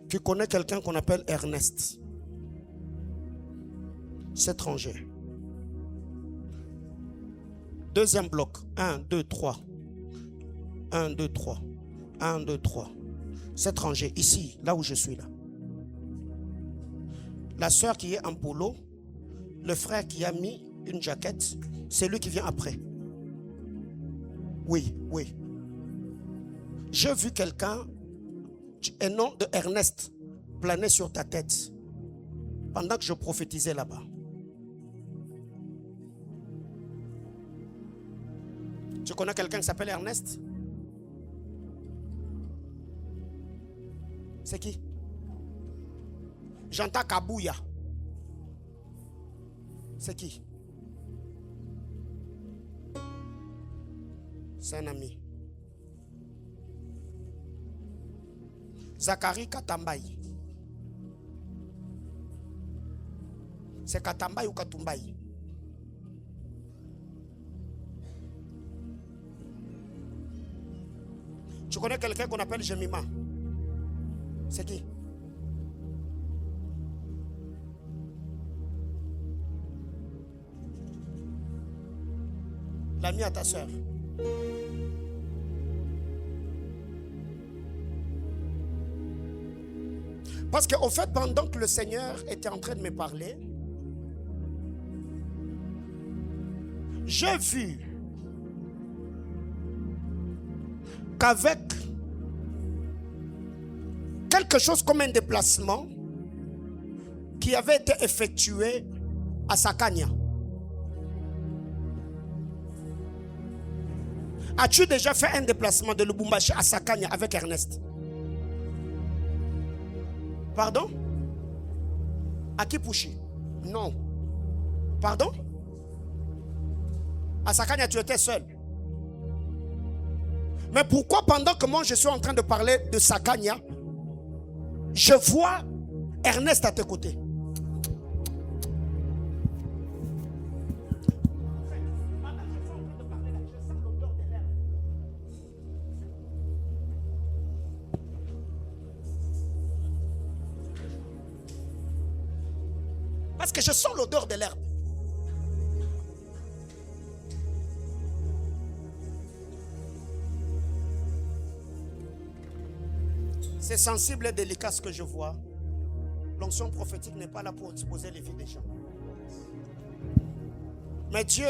qui connaît quelqu'un qu'on appelle Ernest. Cette rangée. Deuxième bloc. 1, 2, 3. 1, 2, 3. 1, 2, 3. Cette rangée, ici, là où je suis là. La soeur qui est en polo, le frère qui a mis une jaquette, c'est lui qui vient après. Oui, oui. J'ai vu quelqu'un, un nom de Ernest, planer sur ta tête pendant que je prophétisais là-bas. Tu connais quelqu'un qui s'appelle Ernest? C'est qui? J'entends Kabouya. C'est qui? C'est un ami. Zachary Katambaï. C'est Katambaï ou Katumbaï? Tu connais quelqu'un qu'on appelle Jemima? C'est qui? L'ami à ta soeur. Parce qu'au fait, pendant que le Seigneur était en train de me parler, j'ai vu qu'avec quelque chose comme un déplacement qui avait été effectué à Sakania. As-tu déjà fait un déplacement de Lubumbashi à Sakania avec Ernest? Pardon? À Kipushi? Non. Pardon? À Sakania, tu étais seul. Mais pourquoi pendant que moi je suis en train de parler de Sakania, je vois Ernest à tes côtés? Parce que je sens l'odeur de l'herbe. C'est sensible et délicat ce que je vois. L'onction prophétique n'est pas là pour exposer les vies des gens. Mais Dieu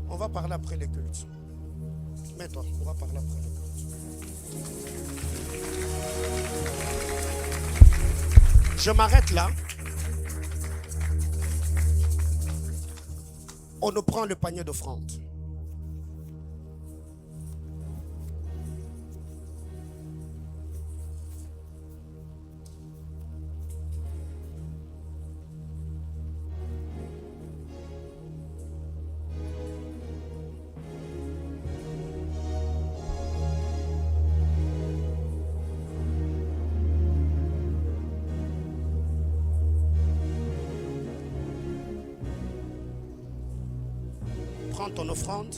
on va parler après les cultes. Mets-toi, on va parler après les cultes. Je m'arrête là. On nous prend le panier d'offrande. Prends ton offrande.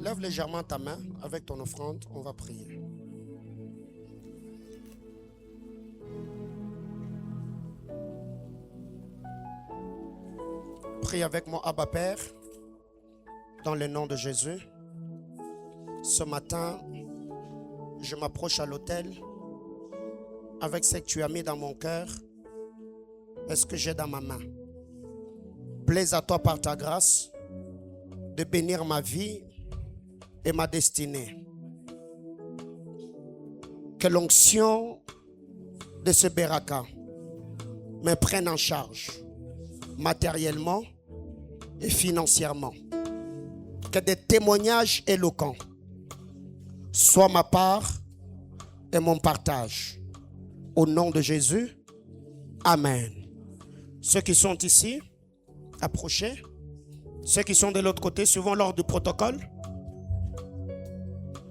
Lève légèrement ta main avec ton offrande, on va prier. Prie avec moi, Abba Père, dans le nom de Jésus. Ce matin, je m'approche à l'autel avec ce que tu as mis dans mon cœur et ce que j'ai dans ma main. Plaise à toi par ta grâce de bénir ma vie et ma destinée. Que l'onction de ce Beraka me prenne en charge matériellement et financièrement. Que des témoignages éloquents soient ma part et mon partage. Au nom de Jésus, Amen. Ceux qui sont ici, approchez. Ceux qui sont de l'autre côté, suivant l'ordre du protocole.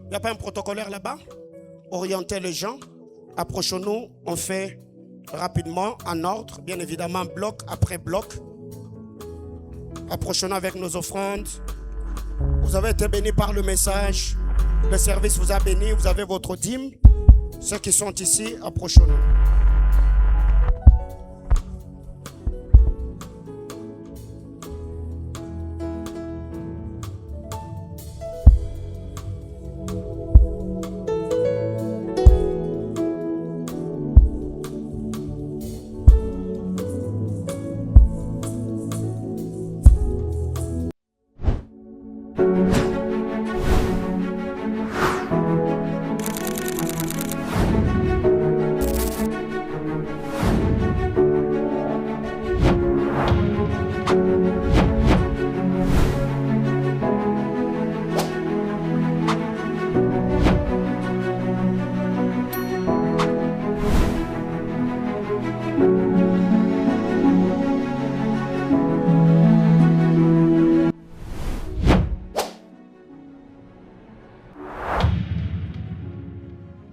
Il n'y a pas un protocolaire là-bas? Orientez les gens. Approchons-nous. On fait rapidement, en ordre. Bien évidemment, bloc après bloc. Approchons-nous avec nos offrandes. Vous avez été bénis par le message. Le service vous a béni. Vous avez votre dîme. Ceux qui sont ici, approchons-nous.